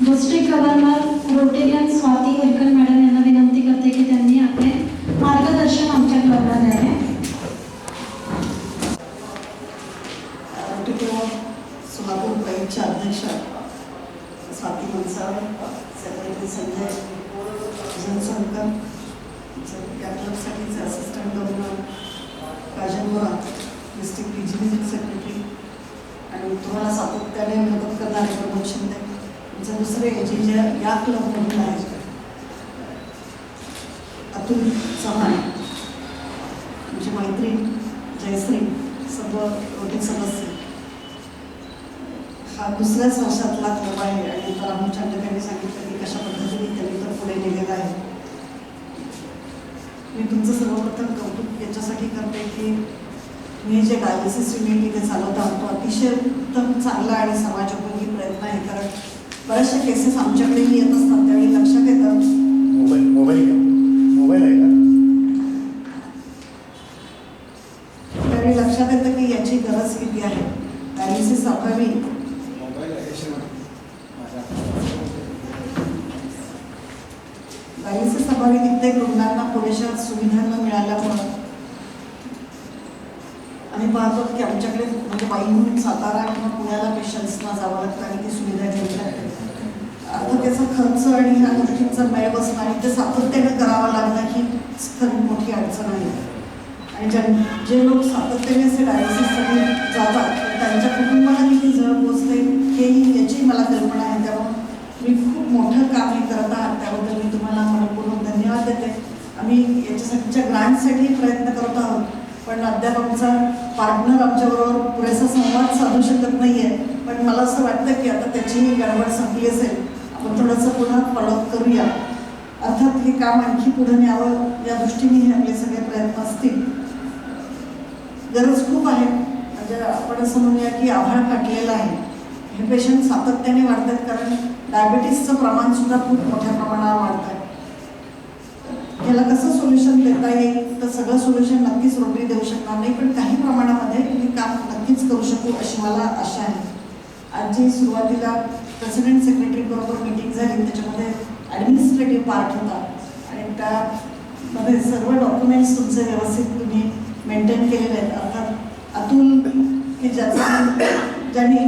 district governor Rotarian Swati Harkar madam यांना विनंती करते की त्यांनी आपले मार्गदर्शन आमच्या क्लबला द्यावे. सोलापूर प्राईडच्या अध्यक्षा स्वाती मनसाळ, सेक्रेटरी संजय जनसंकर, या क्लबसाठीचे असिस्टंट गव्हर्नर राजन मोरा, डिस्ट्रिक्ट डिजिटल सेक्रेटरी सातत्याने मदत करणारे प्रमोद शिंदे, तुमचे दुसरे जे या क्लबमधून आहेत अतुल चव्हाण, तुमची मैत्रीण जयश्री, सर्व रोटी सदस्य. हा दुसऱ्याच वर्षातला क्लब आहे आणि तर राहुल चांडकांनी सांगितलं की कशा पद्धतीने त्यांनी तर पुढे नेलेला आहे. मी तुमचं सर्वप्रथम कौतुक याच्यासाठी करते की मी जे डायलिसिस युनिट इथे चालवत आहोत तो अतिशय उत्तम चांगला आणि समाजोपयोगी प्रयत्न आहे. कारण बऱ्याचशा केसेस आमच्याकडेही येत असतात त्यावेळी लक्षात येतं मोबाईल आहे का? त्यावेळी लक्षात येतं की याची गरज किती आहे. डायलिसिस अभावी डायलिसिस अभावी कित्येक रुग्णांना पुरेशा सुविधा न मिळाल्यामुळं आम्ही पाहतो की आमच्याकडे म्हणजे बाईहून सातारा किंवा पुण्याला पेशंट्सना जावं लागतं आणि ती सुविधा घ्यावी लागते. आता त्याचा खर्च आणि ह्या गोष्टींचा मेळ बसणं आणि ते सातत्याने करावं लागणं ही खरी मोठी अडचण आहे. आणि जे लोक सातत्याने असे डायलिसिससाठी जातात त्यांच्या कुटुंबाला किती झळ पोचते हेही याची मला कल्पना आहे. त्यामुळे मी खूप मोठं काम हे करत आहात त्याबद्दल मी तुम्हाला मनपूर्वक धन्यवाद देते. आम्ही याच्यासाठीच्या ग्रांटसाठी प्रयत्न करत आहोत पण अद्याप आमचा पार्टनर आमच्याबरोबर पुरेसा संवाद साधू शकत नाही आहे. पण मला असं वाटतं की आता त्याचीही गडबड संपली असेल, आपण थोडंसं पुन्हा फॉलोअप करूया. अर्थात हे काम आणखी पुढे न्यावं या दृष्टीने हे आपले सगळे प्रयत्न असतील. गरज खूप आहे म्हणजे आपण असं म्हणूया की आभाळ फाटलेलं आहे. हे पेशंट सातत्याने वाढतात कारण डायबिटीसचं प्रमाण सुद्धा खूप मोठ्या प्रमाणावर वाढत आहे. याला कसं सोल्युशन देता येईल तर सगळं सोल्युशन नक्कीच रोटरी देऊ शकणार नाही पण काही प्रमाणामध्ये हे काम नक्कीच करू शकू अशी मला आशा आहे. आज जी सुरुवातीला प्रेसिडेंट सेक्रेटरी बरोबर मीटिंग झाली त्याच्यामध्ये ॲडमिनिस्ट्रेटिव्ह पार्ट होता आणि त्यामध्ये सर्व डॉक्युमेंट्स तुमचे व्यवस्थित तुम्ही मेंटेन केलेले आहेत. अर्थात अतुल की ज्यांनी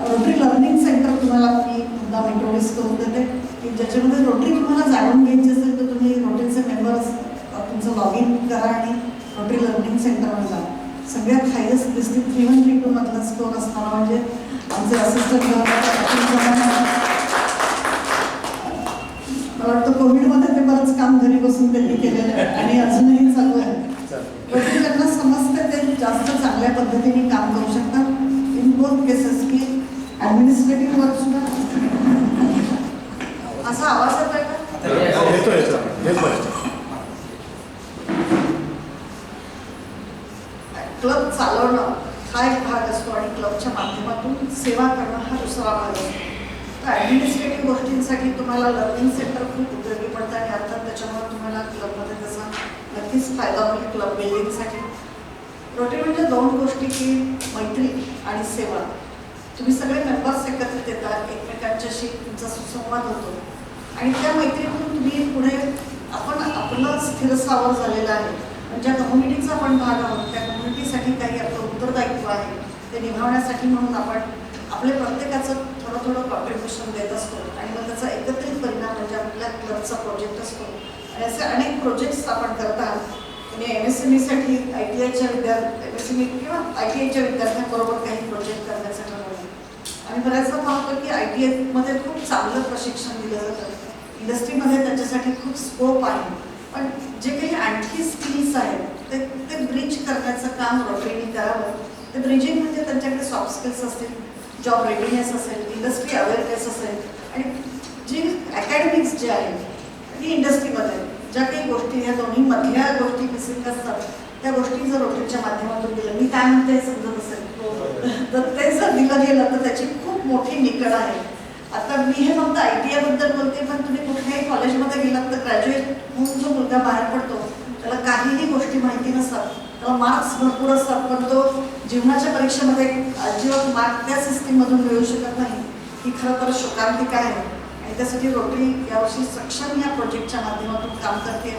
रोटरी लर्निंग सेंटर तुम्हाला मी मुद्दाम इंट्रोड्यूस करून देते की ज्याच्यामध्ये रोटरी तुम्हाला जाणून घ्यायची असेल तर तुम्ही रोटरीचे मेंबर्स तुमचं लॉग इन करा आणि रोटरी लर्निंग सेंटरमध्ये जा. सगळ्यात हायेस्ट डिस्ट्रिक्ट 3132 मधला स्टोर असणारा म्हणजे आमचे असिस्टंट मला वाटतं कोविडमध्ये ते बरंच काम घरी बसून त्यांनी केलेलं आहे आणि अजूनही चालू आहे. रोटरी ज्यांना समजते ते जास्त चांगल्या पद्धतीने काम करू शकतात. इन बोथ केसेस की ॲडमिनिस्ट्रेटिव्ह वर्क सुद्धा असा आवाज येतोय का? क्लब चालवणं हा एक भाग असतो आणि क्लबच्या माध्यमातून सेवा करणं हा दुसरा भाग असतो. तर ॲडमिनिस्ट्रेटिव्ह गोष्टींसाठी तुम्हाला लर्निंग सेंटर खूप उपयोगी पडतं आणि अर्थात त्याच्यामुळे तुम्हाला क्लबमध्ये त्याचा नक्कीच फायदा होईल क्लब बिल्डिंगसाठी. रोटरी म्हणजे दोन गोष्टी की मैत्री आणि सेवा. तुम्ही सगळे मेंबर्स एकत्रित येतात, एकमेकांच्याशी तुमचा सुसंवाद होतो आणि त्या मैत्रीतून तुम्ही पुढे आपण आपलं स्थिरस्थावर झालेलं आहे. ज्या कम्युनिटीचा आपण भाग आहोत त्या कम्युनिटीसाठी काही आपलं उत्तरदायित्व आहे ते निभावण्यासाठी म्हणून आपण आपले प्रत्येकाचं थोडं थोडं कॉन्ट्रीब्युशन देत असतो आणि मग त्याचा एकत्रित परिणाम म्हणजे आपल्या क्लबचा प्रोजेक्ट असतो. आणि असे अनेक प्रोजेक्ट्स आपण करत आहात. तुम्ही MSMEसाठी ITIच्या MSME किंवा ITIच्या विद्यार्थ्यांबरोबर काही प्रोजेक्ट करण्याचं ठरवलं. आणि बऱ्याचदा पाहतो की ITIमध्ये खूप चांगलं प्रशिक्षण दिलं जातं. इंडस्ट्रीमध्ये त्याच्यासाठी खूप स्कोप आहे पण जे काही आणखी स्किल्स आहेत ते ब्रिज करण्याचं काम रोटरीने करावं. ते ब्रिजिंग म्हणजे त्यांच्याकडे सॉफ्ट स्किल्स असतील, जॉब रेडीनेस असेल, इंडस्ट्री अवेअरनेस असेल आणि जी अकॅडमिक्स जे आहे ती इंडस्ट्रीमध्ये ज्या काही गोष्टी ह्या दोन्ही मधल्या गोष्टी मिसिंग असतात त्या गोष्टी जर रोटरीच्या माध्यमातून दिलं मी काय म्हणते समजत असेल तर ते जर दिलं गेलं तर त्याची खूप मोठी निकड आहे. आता मी हे फक्त ITIबद्दल बोलते पण तुम्ही कुठल्याही कॉलेजमध्ये गेलात तर ग्रॅज्युएट म्हणून जो मुलगा बाहेर पडतो त्याला काहीही गोष्टी माहिती नसतात, त्याला मार्क्स भरपूर असतात पण तो जीवनाच्या परीक्षेमध्ये अजिबात मार्क त्या सिस्टीममधून मिळू शकत नाही. ही खरं तर शोकांतिका आहे आणि त्यासाठी रोटरी यावर्षी सक्षम या प्रोजेक्टच्या माध्यमातून काम करते.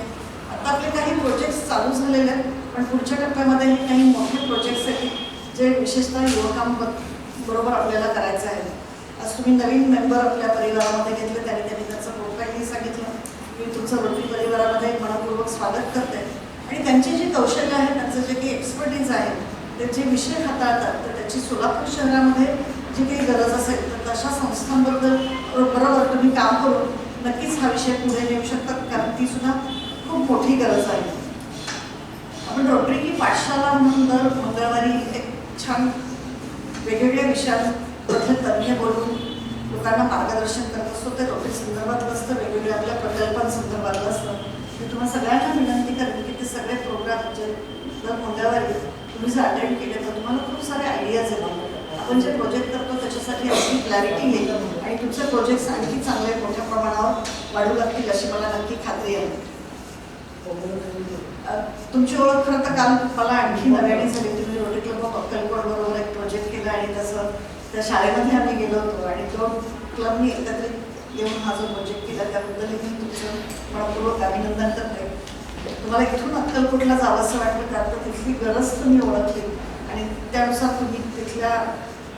आता आपले काही प्रोजेक्ट्स चालू झालेले आहेत पण पुढच्या टप्प्यामध्ये हे काही मोठे प्रोजेक्ट्स आहेत जे विशेषतः युवकांबरोबर आपल्याला करायचं आहे. आज तुम्ही नवीन मेंबर आपल्या परिवारामध्ये घेतले त्यांनी त्याचं प्रोफाईलही सांगितलं. मी तुमचं रोटरी परिवारामध्ये मनपूर्वक स्वागत करते आणि त्यांची जी कौशल्य आहे त्यांचं जे काही एक्सपर्टीज आहे ते जे विषय हाताळतात तर त्याची सोलापूर शहरामध्ये जी काही गरज असेल तर तशा संस्थांबद्दल बरोबर तुम्ही काम करून नक्कीच हा विषय पुढे नेऊ शकतात, कारण ती सुद्धा खूप मोठी गरज आहे. आपण रोटरी की पाठशाला म्हणून दर मंगळवारी एक छान वेगवेगळ्या विषयांमधले तज्ज्ञ बोलून लोकांना मार्गदर्शन करत असतो. ते रोटरी संदर्भातलं असतं, वेगवेगळ्या आपल्या प्रकल्पांसंदर्भातलं असतं. मी तुम्हाला सगळ्यांना विनंती करेन की ते सगळे प्रोग्राम जे दर मंगळवारी तुम्ही जर अटेंड केले तर तुम्हाला खूप सारे आयडियाज येतात. आपण जे प्रोजेक्ट करतो त्याच्यासाठी आणखी क्लॅरिटी येईल आणि तुमचे प्रोजेक्ट्स आणखी चांगले मोठ्या प्रमाणावर वाढू लागतील अशी मला नक्की खात्री आहे. तुमची ओळख खरं तर काल मला आणखी नव्याने झाली. तुम्ही रोटरी क्लब ऑफ अक्कलकोट बरोबर एक प्रोजेक्ट केला आणि तसं त्या शाळेमध्ये आम्ही गेलो होतो आणि तो क्लबनी एकत्रित येऊन हा जो प्रोजेक्ट केला त्याबद्दल मी तुमचं मनपूर्वक अभिनंदन करते. तुम्हाला इथून अक्कलकोटला जावं असं वाटलं कारण तर तिथली गरज तुम्ही ओळखली आणि त्यानुसार तुम्ही तिथल्या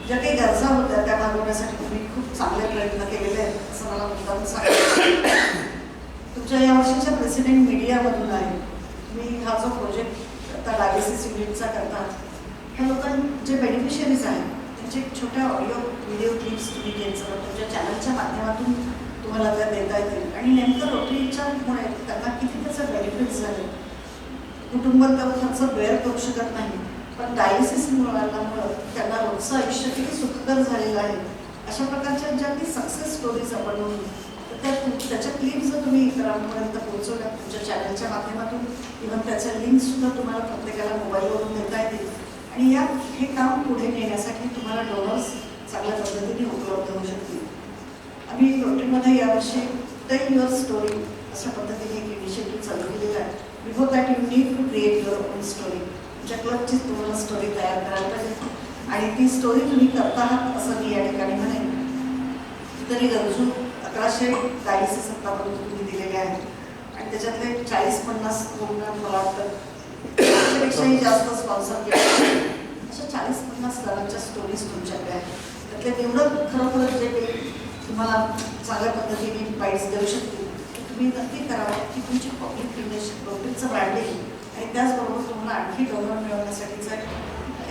ज्या काही गरजा होत्या त्या भागवण्यासाठी तुम्ही खूप चांगले प्रयत्न केलेले आहेत असं मला मुद्दाम सांगायचं. तुमच्या यावर्षीच्या प्रेसिडेंट मीडियामधून आहे. तुम्ही हा जो प्रोजेक्ट आता डायलिसिस युनिटचा करता ह्या लोकांनी जे बेनिफिशियरीज आहेत त्यांचे छोट्या ऑडिओ व्हिडिओ क्लिप्स तुम्ही घ्यायचं तुमच्या चॅनलच्या माध्यमातून तुम्हाला त्या देता येतील आणि नेमकं रोटरीच्यामुळे त्यांना किती त्याचे बेनिफिट्स झाले. कुटुंब तर खर्च बेअर करू शकत नाही पण डायलिसिस मुलांमुळं त्यांना रोजचं आयुष्य किती सुखकर झालेलं आहे. अशा प्रकारच्या ज्या काही सक्सेस स्टोरीज आपण म्हणून त्याच्या क्लिप जर तुम्ही इतरांपर्यंत पोहोचवल्या तुमच्या चॅनलच्या माध्यमातून इव्हन त्याच्या लिंक्ससुद्धा तुम्हाला प्रत्येकाला मोबाईलवरून देता येतील आणि हे काम पुढे नेण्यासाठी तुम्हाला डोनर्स चांगल्या पद्धतीने उपलब्ध होऊ शकतील. आम्ही रोटरीमध्ये यावर्षी टेल युअर स्टोरी अशा पद्धतीने एक इनिशिएटिव्ह चालू केलेला आहे. Before that you need to create your own story. तुमच्या क्लबची तुम्हाला स्टोरी तयार करायला पाहिजे आणि ती स्टोरी तुम्ही करता आहात असं मी या ठिकाणी म्हणेन. तरी गरजू 1100 डायलिसिस आतापर्यंत तुम्ही दिलेले आहेत आणि त्याच्यातले 40-50 रुग्ण मला वाटतं त्यापेक्षाही जास्त स्पॉन्सर केले. अशा 40-50 जणांच्या स्टोरीज तुमच्याकडे आहेत. त्यातले निवडक खरोखर जे काही तुम्हाला चांगल्या पद्धतीने बाईट्स देऊ शकतील तुम्ही नक्की करावं की तुमची पब्लिक रिलेशन पब्लिकचं ब्रँडिंग आणि त्याचबरोबर तुम्हाला आणखी डोनर मिळवण्यासाठीचा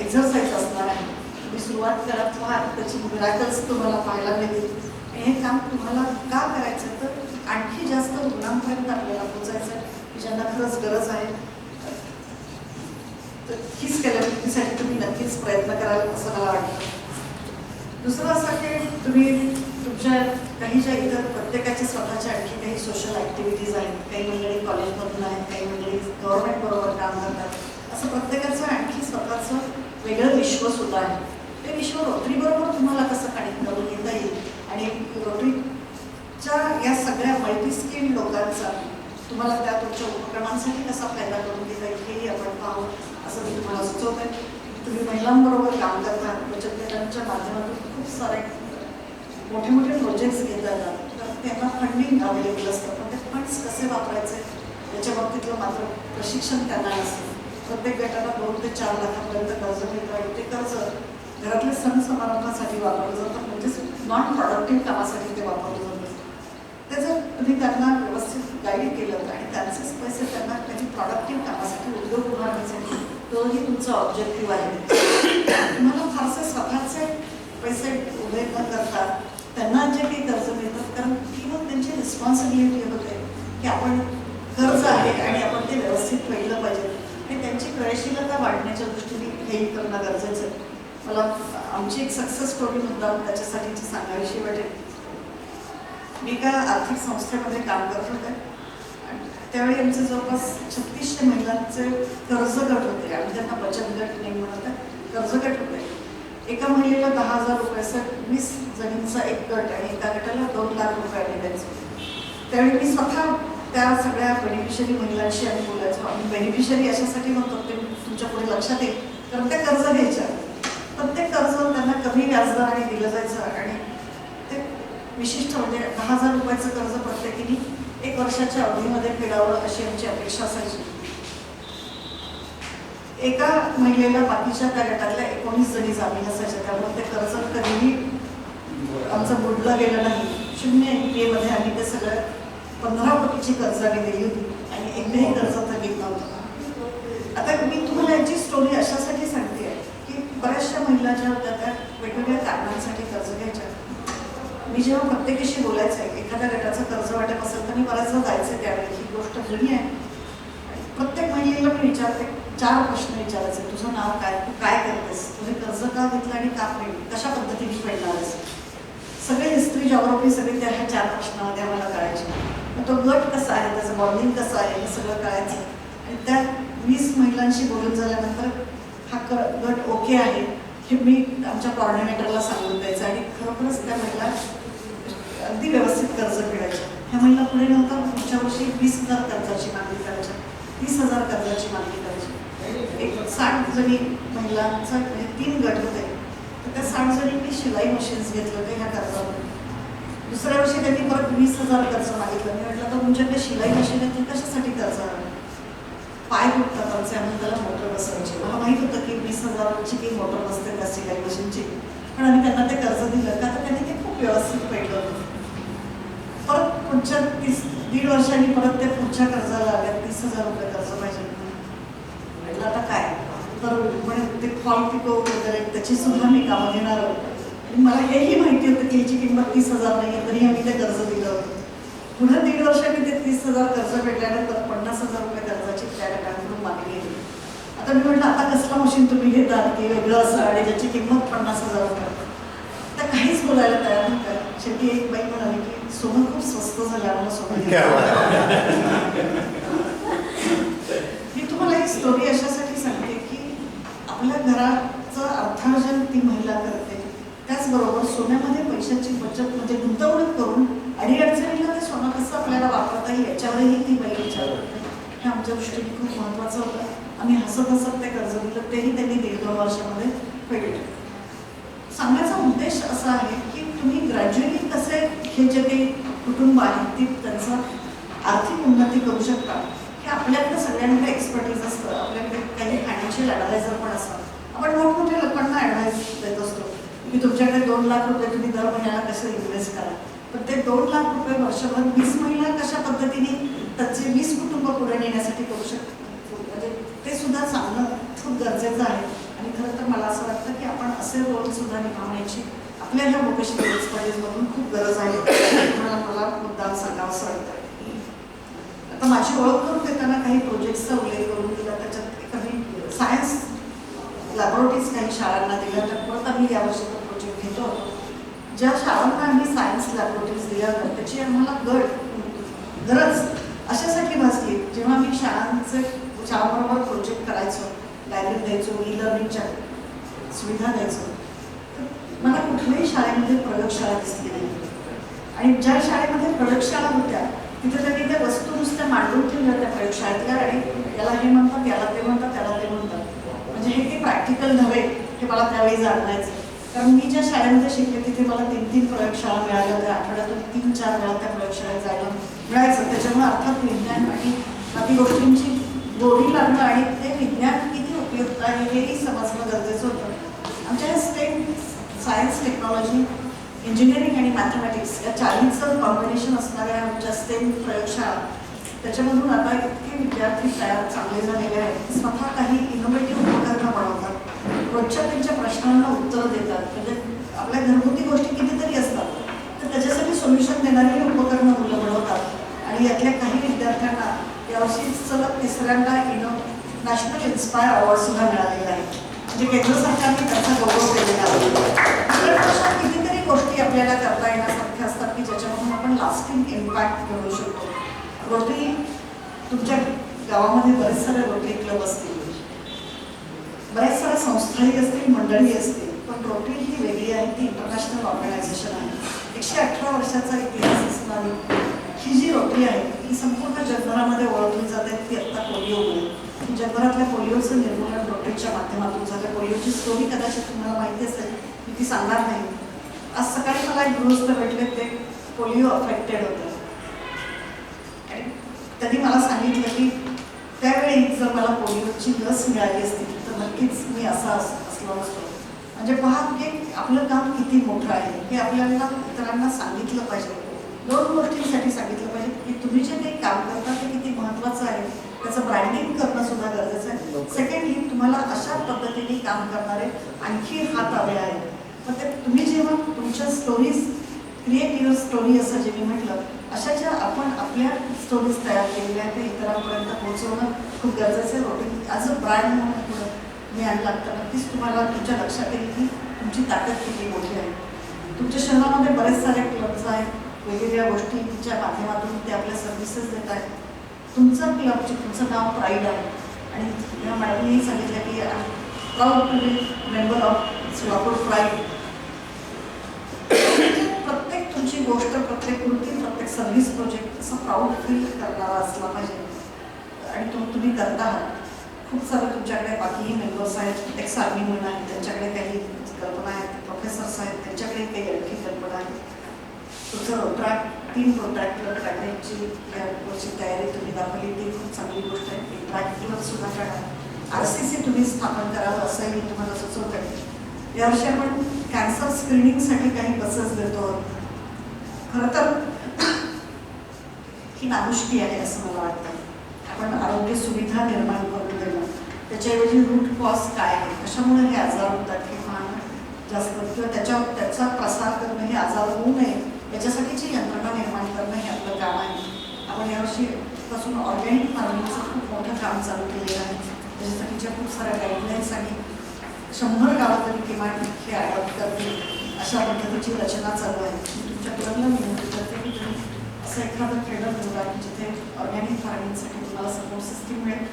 एक्झरसाईज असणार आहे. तुम्ही सुरुवात करत व्हाल त्याची मिराकल्स तुम्हाला पाहायला मिळतील. हे काम तुम्हाला का करायचं तर आणखी जास्त रुग्णांपर्यंत आपल्याला पोचायचं आहे की ज्यांना खरंच गरज आहे. तर हीच केल्यासाठी तुम्ही नक्कीच प्रयत्न कराल असं मला वाटतं. दुसरं असं की तुम्ही तुमच्या काही ज्या इतर प्रत्येकाच्या स्वतःच्या आणखी काही सोशल ॲक्टिव्हिटीज आहेत. काही मंडळी कॉलेजमधून आहेत, काही मंडळी गव्हर्नमेंटबरोबर काम करतात. असं प्रत्येकाचं आणखी स्वतःचं वेगळं विश्वसुद्धा आहे. ते विश्व रोटरीबरोबर तुम्हाला कसं कनेक्ट करून घेता येईल आणि रोटरीच्या या सगळ्या मल्टीस्किल्ड लोकांचा तुम्हाला त्या तुमच्या उपक्रमांसाठी कसा फायदा करून घेता येईल हेही आपण पाहू असं मी तुम्हाला सुचवते. तुम्ही महिलांबरोबर काम करता बचत गटांच्या माध्यमातून खूप सारे मोठे मोठे प्रोजेक्ट्स घेता येतात तर त्यांना फंडिंग अवेलेबल असतं पण ते फंड्स कसे वापरायचे याच्या बाबतीतलं मात्र प्रशिक्षण त्यांना नसतं. प्रत्येक गटाला 2 ते 4 लाखापर्यंत कर्ज मिळतं आणि ते कर्ज घरातल्या सण समारंभासाठी वापरलं जातं म्हणजेच नॉन प्रॉडक्टिव्ह कामासाठी ते वापरलं जातं. ते जर तुम्ही त्यांना व्यवस्थित गाईड केलं आणि त्यांचेच पैसे त्यांना काही प्रॉडक्टिव्ह कामासाठी उद्योग उभारण्यासाठी तोही तुमचा ऑब्जेक्टिव्ह आहे. तुम्हाला फारसे स्वतःचे पैसे उभे न करता त्यांना जे काही कर्ज मिळतात कारण ती मग त्यांची रिस्पॉन्सिबिलिटी होते की आपण कर्ज आहे आणि आपण ते व्यवस्थित फेडलं पाहिजे आणि त्यांची क्रयशीलता वाढण्याच्या दृष्टीने हे करणं गरजेचं आहे. मला आमची एक सक्सेस स्टोरी मुद्दाम त्याच्यासाठीची सांगायची वाटेल. मी एका आर्थिक संस्थेमध्ये काम करत होते आणि त्यावेळी आमचे जवळपास 3600 महिलांचे कर्ज गट होते आणि त्यांना बचत गट नाही म्हणत कर्ज गट होते. एका महिलेला 10,000 रुपयाचं 20 जणींचा एक गट आणि एका गटाला 2 लाख रुपये द्यायचे. त्यावेळी मी स्वतः त्या सगळ्या बेनिफिशरी महिलांशी आम्ही बोलायचो. आम्ही बेनिफिशरी अशासाठी म्हणतो ते तुमच्या पुढे लक्षात येईल कारण त्या कर्ज घ्यायच्या. प्रत्येक कर्ज त्यांना कमी व्याजदराने दिलं जायचं आणि ते विशिष्ट म्हणजे 10,000 रुपयाचं कर्ज प्रत्येकीने 1 वर्षाच्या अवधीमध्ये फेडावं अशी आमची अपेक्षा असायची. एका महिलेला बाकीच्या त्या गटातल्या 19 जणी जामीन असायच्या त्यामुळे ते कर्ज कधीही आमचं बुडलं गेलं नाही. 0 NPA मध्ये आम्ही ते सगळं 15 कोटीची कर्ज आम्ही दिली होती आणि एकही कर्ज थकीत नव्हतं. आता मी तुम्हाला याची स्टोरी अशासाठी सांगते की बऱ्याचशा महिला ज्या होत्या त्या वेगवेगळ्या कारणांसाठी एखाद्या गटाचं कर्ज वाटप असेल तर मी बऱ्याचदा जायचे त्यावेळी. ही गोष्ट जुनी आहे. प्रत्येक महिलेला मी विचारते, 4 प्रश्न विचारायचे. तुझं नाव काय, तू काय करतेस, तुझे कर्ज का घेतलं आणि का फेडली, कशा पद्धतीने फेडणार आहेस, सगळे हिस्ट्री जॉग्राफी सगळे त्या ह्या 4 प्रश्नामध्ये आम्हाला कळायचे. मग तो गट कसा आहे, त्याचं बॉन्डिंग कसं आहे, हे सगळं कळायचं. आणि त्या 20 महिलांशी बोलून झाल्यानंतर हा गट ओके आहे हे मी आमच्या कोऑर्डिनेटरला सांगून द्यायचं आणि खरोखरच त्या महिला अगदी व्यवस्थित कर्ज फेडायच्या. ह्या महिला पुढे नव्हता, पुढच्या वर्षी 20,000 कर्जाची मागणी करायच्या, 30,000 कर्जाची मागणी करायची. एक 60 जणी महिलांचा म्हणजे 3 गट होते, तर त्या 60 जणींनी शिलाई मशीन्स घेतले होते ह्या कर्जावर. दुसऱ्या वर्षी त्यांनी परत 20,000 कर्ज मागितलं. मी म्हटलं तर तुमच्याकडे शिलाई मशीन आहे, ती कशासाठी कर्ज हवं? पाय दुखतात आमचे, आम्ही त्याला मोटर बसवायची. मला माहीत होतं की 20,000ची काही मोटर बसते त्या शिलाई मशीनची, पण आम्ही त्यांना ते कर्ज दिलं का तर त्यांनी ते खूप व्यवस्थित फेडलं होतं. परत पुढच्या 1.5 वर्षांनी परत ते पुढच्या कर्जाला आल्या, 30,000 रुपये कर्ज पाहिजे. म्हटलं आता काय तर म्हणे ते फॉल पिको वगैरे त्याची सुद्धा मी कामं घेणार आहोत. मला हेही माहिती होतं की याची किंमत 30,000 नाही आहे, तरी आम्ही ते कर्ज दिलं होतं. पुन्हा 1.5 वर्षांनी ते 30,000 कर्ज फेडल्यानंतर 50,000 रुपये कर्जाची त्या गटाकडून मागणी केली. आता मी म्हटलं आता कसलं मशीन तुम्ही घेता की वेगळं असं आणि ज्याची किंमत 50,000 रुपये, तर काहीच बोलायला तयार नव्हतं. शेवटी एक बाई म्हणाली की सोनं खूप स्वस्त झालं, आम्हाला सोनं घ्यावं. मी तुम्हाला एक स्टोरी अशासाठी सांगते की आपल्या घराचं अर्थार्जन ती महिला करते, त्याचबरोबर सोन्यामध्ये पैशाची बचत म्हणजे गुंतवणूक करून अडीअडचणीला ते सोनं कसं आपल्याला वापरता येईल याच्यावरही ती बाई विचार करते. हे आमच्या दृष्टीने खूप महत्त्वाचं होतं. आम्ही हसत हसत ते कर्ज दिलं, तेही त्यांनी 1.5-2 वर्षामध्ये फेडले. सांगण्याचा उद्देश असा आहे की तुम्ही ग्रॅज्युअली कसे हे जे काही कुटुंब आहेत ती त्यांचं आर्थिक उन्नती करू शकता. हे आपल्याकडे सगळ्यांकडे एक्सपर्टीज असतं, आपल्याकडे काही फायनान्शियल ॲडवायझर पण असतात. आपण मोठमोठ्या लोकांना ॲडवाईस देत असतो की तुमच्याकडे 2 लाख रुपये तुम्ही दर महिन्याला कसे इन्व्हेस्ट करा. पण ते 2 लाख रुपये वर्षभर 20 महिला कशा पद्धतीने त्याचे 20 कुटुंब पुढे नेण्यासाठी करू शकतात, म्हणजे ते सुद्धा सांगणं खूप गरजेचं आहे. आणि खरं तर मला असं वाटतं की आपण असे रोल सुद्धा निभावण्याची आपल्या ह्या वोकेशनल एक्सपर्टीजमधून खूप गरज आहे. मला मुद्दाम सांगावं असं वाटतं. आता माझी ओळख करून देताना काही प्रोजेक्ट्सचा उल्लेख करून दिला, त्याच्यात काही सायन्स लॅबोरेटरीज काही शाळांना दिल्या, तर परत आम्ही यावर्षी तो प्रोजेक्ट घेतो होतो. ज्या शाळांना आम्ही सायन्स लॅबोरेटरीज दिल्या होत्या त्याची आम्हाला गरज अशासाठी भासली जेव्हा आम्ही शाळांबरोबर प्रोजेक्ट करायचो, लायब्ररी द्यायचो, ई लर्निंगच्या सुविधा द्यायचो, मला कुठल्याही शाळेमध्ये प्रयोगशाळा दिसली नाही. आणि ज्या शाळेमध्ये प्रयोगशाळा होत्या तिथे त्यांनी त्या वस्तू नुसत्या मांडून ठेवल्या त्या प्रयोगशाळेतल्या, आणि याला हे म्हणतात, याला ते म्हणतात, त्याला ते म्हणतात. म्हणजे हे काही प्रॅक्टिकल नव्हे हे मला त्यावेळी जाणवायचं. कारण मी ज्या शाळेमध्ये शिकले तिथे मला 3-3 प्रयोगशाळा मिळाल्या होत्या, आठवड्यातून 3-4 वेळा त्या प्रयोगशाळेत जायला मिळायचं. त्याच्यामुळे अर्थात विज्ञान आणि बाकी गोष्टींची गोडी लागणं आणि ते विज्ञान किती उपयुक्त आहे हेही समजणं गरजेचं होतं. आमच्या स्टेम सायन्स, टेक्नॉलॉजी, इंजिनिअरिंग आणि मॅथमॅटिक्स या 4चं कॉम्बिनेशन असणाऱ्या आमच्या स्टेम प्रयोगशाळा, त्याच्यामधून आता इतके विद्यार्थी तयार चांगले झालेले आहेत, स्वतः काही इनोव्हेटिव्ह उपकरणं बनवतात, रोजच्या त्यांच्या प्रश्नांना उत्तरं देतात. म्हणजे आपल्या घरगुती गोष्टी कितीतरी असतात, तर त्याच्यासाठी सोल्युशन देणारी उपकरणं मुलं बनवतात. आणि यातल्या काही विद्यार्थ्यांना यावर्षी सलग 3ऱ्यांदा नॅशनल इन्स्पायर अवॉर्ड सुद्धा मिळालेला आहे. म्हणजे केंद्र सरकारने त्याचा गौरव केलेला आहे. अशा कितीतरी गोष्टी आपल्याला करता येण्यासारख्या असतात की ज्याच्यामधून आपण लास्टिंग इम्पॅक्ट मिळवू शकतो. रोटरी, तुमच्या गावामध्ये बरेच सारे रोटरी क्लब असतील, बऱ्याच साऱ्या संस्थाही असतील, मंडळी असतील, पण रोटरी ही वेगळी आहे, ती इंटरनॅशनल ऑर्गनायझेशन आहे. 118 वर्षाचा इतिहास असणारी ही जी रोटरी आहे ही संपूर्ण जगभरामध्ये ओळखली जाते. ती आत्ता पोलिओमुळे, जगभरातल्या पोलिओचं निर्मूलन रोटरीच्या माध्यमातून झालं. पोलिओची स्टोरी कदाचित तुम्हाला माहिती असेल, मी ती सांगणार नाही. आज सकाळी मला एक गृहस्थ भेटले, ते पोलिओ अफेक्टेड होते आणि त्यांनी मला सांगितलं की त्यावेळी जर मला पोलिओची लस मिळाली असती तर नक्कीच मी असा असलो असतो. म्हणजे पहा की आपलं काम किती मोठं आहे हे आपल्याला इतरांना सांगितलं पाहिजे. 2 गोष्टींसाठी सांगितलं पाहिजे की तुम्ही जे काही काम करता ते किती महत्त्वाचं आहे, त्याचं ब्रँडिंग करणं सुद्धा गरजेचं आहे. सेकंडली, तुम्हाला अशा पद्धतीने काम करणारे आणखी हात हवे आहेत. मग ते तुम्ही जेव्हा तुमच्या स्टोरीज क्रिएट युअर स्टोरी असं जे मी म्हटलं, अशा ज्या आपण आपल्या स्टोरीज तयार केलेल्या आहेत त्या इतरांपर्यंत पोहोचवणं खूप गरजेचं आहे. रोटरी ॲज अ ब्रँड म्हणून पुढं मी आणलं तर नक्कीच तुम्हाला तुमच्या लक्षात येईल की तुमची ताकद किती मोठी आहे. तुमच्या शहरामध्ये बरेच सारे क्लब्स आहेत, वेगवेगळ्या गोष्टींच्या माध्यमातून ते आपल्या सर्व्हिसेस देत आहेत. तुमचं क्लबचे तुमचं नाव प्राईड आहे आणि मॅडमनीही सांगितलं की proud to be member of Solapur pride. प्रत्येक तुमची गोष्ट, प्रत्येक कृती, प्रत्येक सर्व्हिस प्रोजेक्ट असं प्राऊड फील करणारा असला पाहिजे आणि तुम्ही करता आहात. खूप सारं तुमच्याकडे बाकीही मेंबर्स आहेत, एक्स आर्मी म्हणून आहेत, त्यांच्याकडे काही कल्पना आहेत, प्रोफेसर्स आहेत, त्यांच्याकडे काही आणखी कल्पना आहेत. तुमचं रोट्रॅक 3 रोट्रॅक क्लब काढण्याची याची तयारी तुम्ही दाखवली, ती खूप चांगली गोष्ट आहे. एक ट्रॅक क्लब सुद्धा काढा, RCC तुम्ही स्थापन करावं असंही मी तुम्हाला सुचवते. यावर्षी आपण कॅन्सर स्क्रीनिंगसाठी काही बसेस देतो. खरं तर ही नामुष्की आहे असं मला वाटतं. आपण आरोग्य सुविधा निर्माण करून देणं, त्याच्याऐवजी रूट कॉज काय आहे, कशामुळे हे आजार होतात हे पाहणं जास्त, किंवा त्याचा प्रसार करणं, हे आजार होऊ नये याच्यासाठीची यंत्रणा निर्माण करणं हे आपलं काम आहे. आपण यावर्षीपासून ऑर्गॅनिक फार्मिंगचं खूप मोठं काम चालू केलेलं आहे. त्याच्यासाठीच्या खूप साऱ्या गाईडलाईन्स आणि 100 गावं तरी किमान हे अडॉप्ट करतील अशा पद्धतीची रचना चालू आहे. तुमच्या क्लबला विनंती करते की तुम्ही असं एखादं ट्रेडर निवडा की जिथे ऑर्गॅनिक फार्मिंगसाठी तुम्हाला सपोर्ट सिस्टीम मिळेल.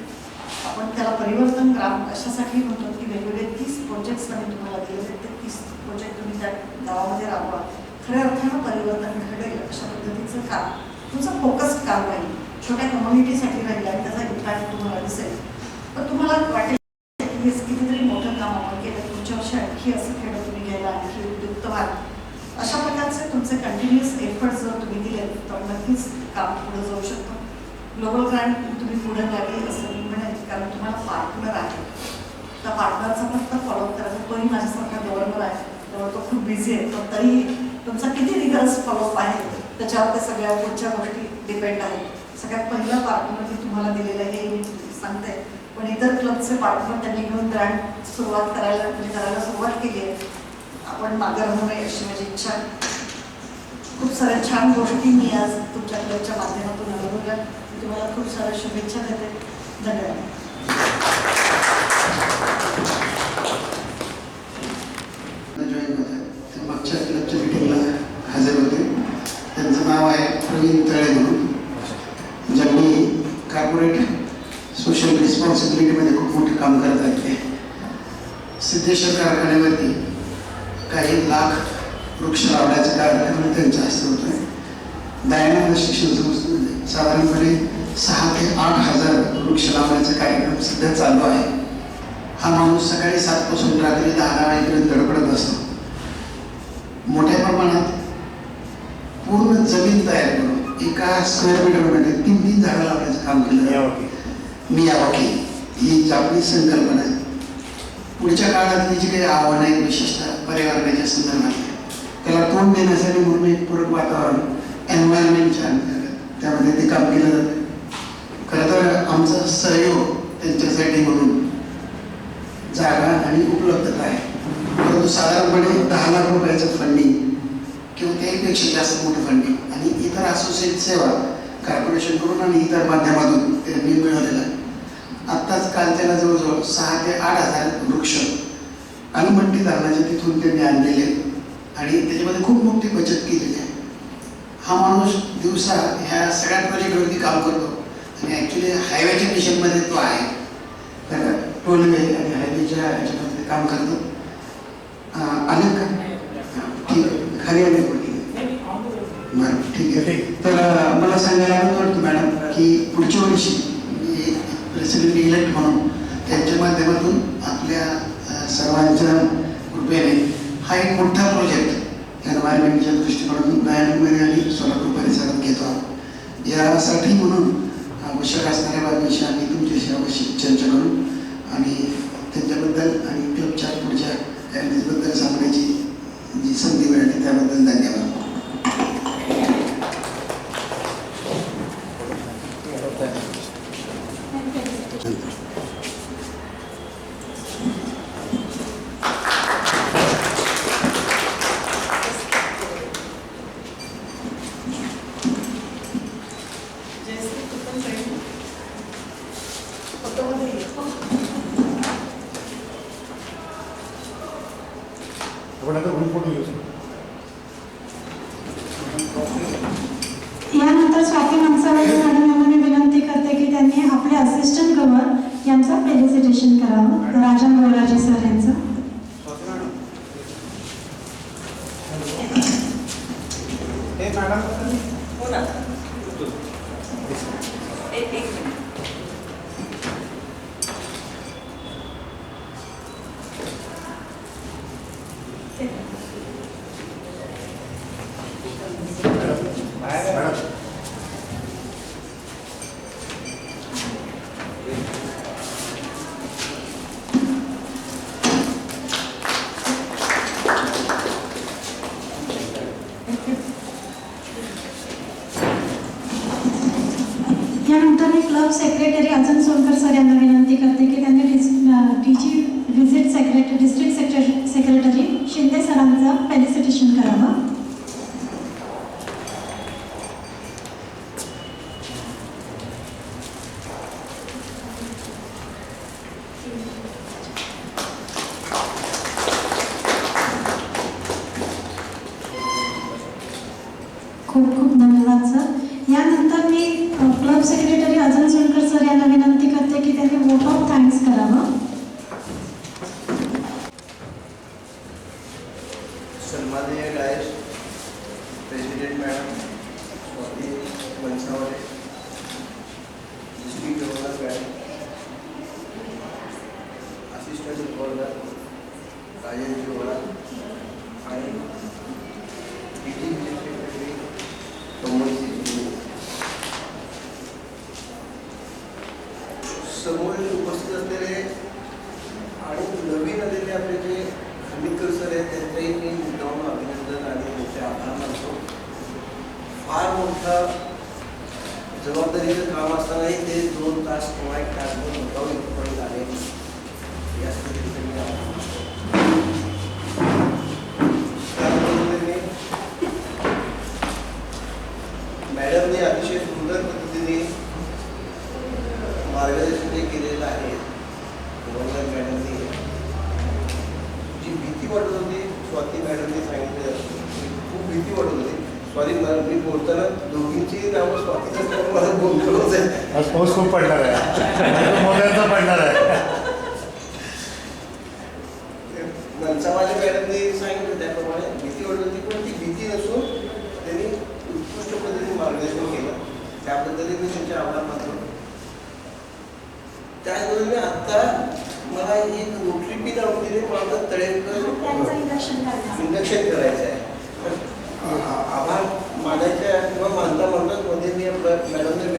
आपण त्याला परिवर्तन ग्राम अशासाठी म्हणतो की वेगवेगळे 30 प्रोजेक्ट्स आम्ही तुम्हाला दिलेले, ते 30 प्रोजेक्ट तुम्ही त्या गावामध्ये राबवा. खऱ्या अर्थानं परिवर्तन घडेल अशा पद्धतीचं काम, तुमचं फोकस्ड काम राहील, छोट्या कम्युनिटीसाठी राहील आणि त्याचा इम्पॅक्ट तुम्हाला दिसेल. पण तुम्हाला वाटेल की हे कितीतरी मोठं काम आपण केलं, पुढच्या वर्षी आणखी असं खेळं तुम्ही घ्यायला, आणखी उद्युक्त व्हाल. अशा प्रकारचे तुमचे कंटिन्युअस एफर्ट्स जर तुम्ही दिले तर नक्कीच काम पुढे जाऊ शकतं. ग्लोबल ग्रँड तुम्ही पुढे न्यावी असं मी म्हणेन, कारण तुम्हाला पार्टनर आहे. त्या पार्टनरचा फक्त फॉलोअप करायचा. तोही माझ्यासारखा गव्हर्नर आहे, तेव्हा तो खूप बिझी आहे, तर तरी तुमचा किती रिगरस फॉलोअप आहे त्याच्यावर ते सगळ्या पुढच्या गोष्टी डिपेंड आहेत. सगळ्यात पहिला पार्टनर मी तुम्हाला दिलेलं आहे हे मी सांगते, पण इतर क्लबचे पार्टनर त्यांनी घेऊन ब्रँड करायला सुरुवात केली आहे. आपण मागे राहू नये अशी माझी इच्छा आहे. खूप साऱ्या छान गोष्टी मी आज तुमच्या क्लबच्या माध्यमातून अनुभवल्या. मी तुम्हाला खूप साऱ्या शुभेच्छा देते. धन्यवाद. जॉईन होते ते मागच्या क्लबच्या मिटिंगला हजर होते. त्यांचं नाव आहे प्रवीण तळे म्हणून, ज्यांनी कॉर्पोरेट सोशल रिस्पॉन्सिबिलिटीमध्ये खूप मोठं काम करत आहेत. ते सिद्धेश्वर कारखान्यावरती काही लाख वृक्ष लावण्याचा कार्यक्रम त्यांच्या हस्ते होतो आहे. दयानंद शिक्षण संस्थेमध्ये साधारणपणे 6,000 ते 8,000 वृक्ष लावण्याचा कार्यक्रम सध्या चालू आहे. हा माणूस सकाळी 7 पासून रात्री 10 वाजेपर्यंत धडपडत असतो. मोठ्या प्रमाणात पूर्ण जमीन तयार करून एका स्क्वेअर मीटरमध्ये 3 झाडं लावण्याचं काम केलं. मियावाकी ही जापनीज संकल्पना आहे. पुढच्या काळातली जी काही आव्हानं आहेत, विशेषतः पर्यावरणाच्या संदर्भात, त्याला तोंड देण्यासाठी म्हणून एक पूरक वातावरण एन्व्हायरमेंटच्या अंतर्गत त्यामध्ये ते काम केलं जातं. खरं तर आमचा सहयोग त्यांच्यासाठी म्हणून जागा आणि उपलब्धता आहे, परंतु साधारणपणे 10 लाख रुपयाचं फंडिंग किंवा त्याहीपेक्षा जास्त मोठं फंडिंग आणि इतर असोसिएट सेवा कॉर्पोरेशनकडून आणि इतर माध्यमातून त्यांनी मिळवलेलं आहे. आत्ताच काल त्याला जवळजवळ 6,000 ते 8,000 वृक्ष अलमट्टी धरणाच्या तिथून त्यांनी आणलेले आणि त्याच्यामध्ये खूप मोठी बचत केलेली आहे. हा माणूस दिवसा ह्या सगळ्या प्रोजेक्टवरती काम करतो आणि ॲक्च्युली हायवेच्या मिशनमध्ये तो आहे. तर टोलवे आणि हायवेच्या ह्याच्यामध्ये काम करतो. आले का? ठीक आहे, खाली आले बरं ठीक आहे. तर मला सांगायला आवडतं मॅडम की पुढच्या वर्षी प्रेसिडेंट इलेक्ट म्हणून त्यांच्या माध्यमातून आपल्या सर्वांच्या कृपेने हा एक मोठा प्रोजेक्ट एन्व्हायरमेंटच्या दृष्टिकोनातून दयानंदमध्ये आणि सोलापूर परिसरात घेतो आहोत. यासाठी म्हणून आवश्यक असणाऱ्या बाबींशी आम्ही तुमच्याशी आवश्यक चर्चा करू आणि त्यांच्याबद्दल आणि क्लबच्या पुढच्या ॲक्टिव्हिटीजबद्दल सांगण्याची जी संधी मिळाली त्याबद्दल धन्यवाद. आपण आता ग्रुप फोटो यूज करू. यानंतर स्वाती मनसावळे मॅडम यांना मी विनंती करते की त्यांनी आपले असिस्टंट गव्हर्नर यांचं फेलिसिटेशन करावं. राजन गोराजी सर यांचं. हे मॅडम हो ना. एक मिनिट. मॅडम यानंतर मी क्लब सेक्रेटरी अजून सोनकर सर यांना विनंती करते की त्यांनी डिस्ट्रिक्ट सेक्रेटरी शिंदे सरांचं फेलिसिटेशन करावं. खूप खूप धन्यवाद सर. यानंतर मी क्लब सेक्रेटरी अजून सोनकर सर यांना विनंती करते की त्यांनी वोट ऑफ थँक्स करावं. सन्माननीय dais president madam Swati Mansawale, district governor madam, assistant governor Rajendra Gora आणि मीटिंग सेक्रेटरी समोर उपस्थित असलेले आणि नवीन आलेले आपले जे खांडेकर सर आहेत त्यांचंही मी मुद्दाम अभिनंदन आणि त्यांचे आभार मानतो. फार मोठा जबाबदारीचं काम असतानाही ते 2 तास किंवा 1 तासभर मुद्दाम इथपर्यंत आले यासाठी त्यांचे मी आभार मानतो. त्याबरोबरीने मॅडमने अतिशय सुंदर पद्धतीने मार्गदर्शन जे केलेलं आहे. गव्हर्नर मॅडमने जी भीती वाटत होती, स्वाती मॅडमने सांगितलं खूप भीती वाटत होती. सॉरी मी बोलताना दोघींची नावं स्वाती नसल्यामुळे मला बोलतोच आहे. आज पाऊस खूप पडणार आहे, मोठ्यांचा पडणार आहे. मनसावाले मॅडमने सांगितलं त्याप्रमाणे भीती वाटत होती, पण ती भीती नसून त्यांनी उत्कृष्ट पद्धतीने मार्गदर्शन केलं. त्याबद्दलही मी त्यांचे आभार मानतो. त्याचबरोबर मी आत्ता मला एक रोटरी पिन आणून दिली, मला तळेकर इंडक्शन करायचं आहे. आभार मानायच्या किंवा मानता मध्ये मी मॅडमने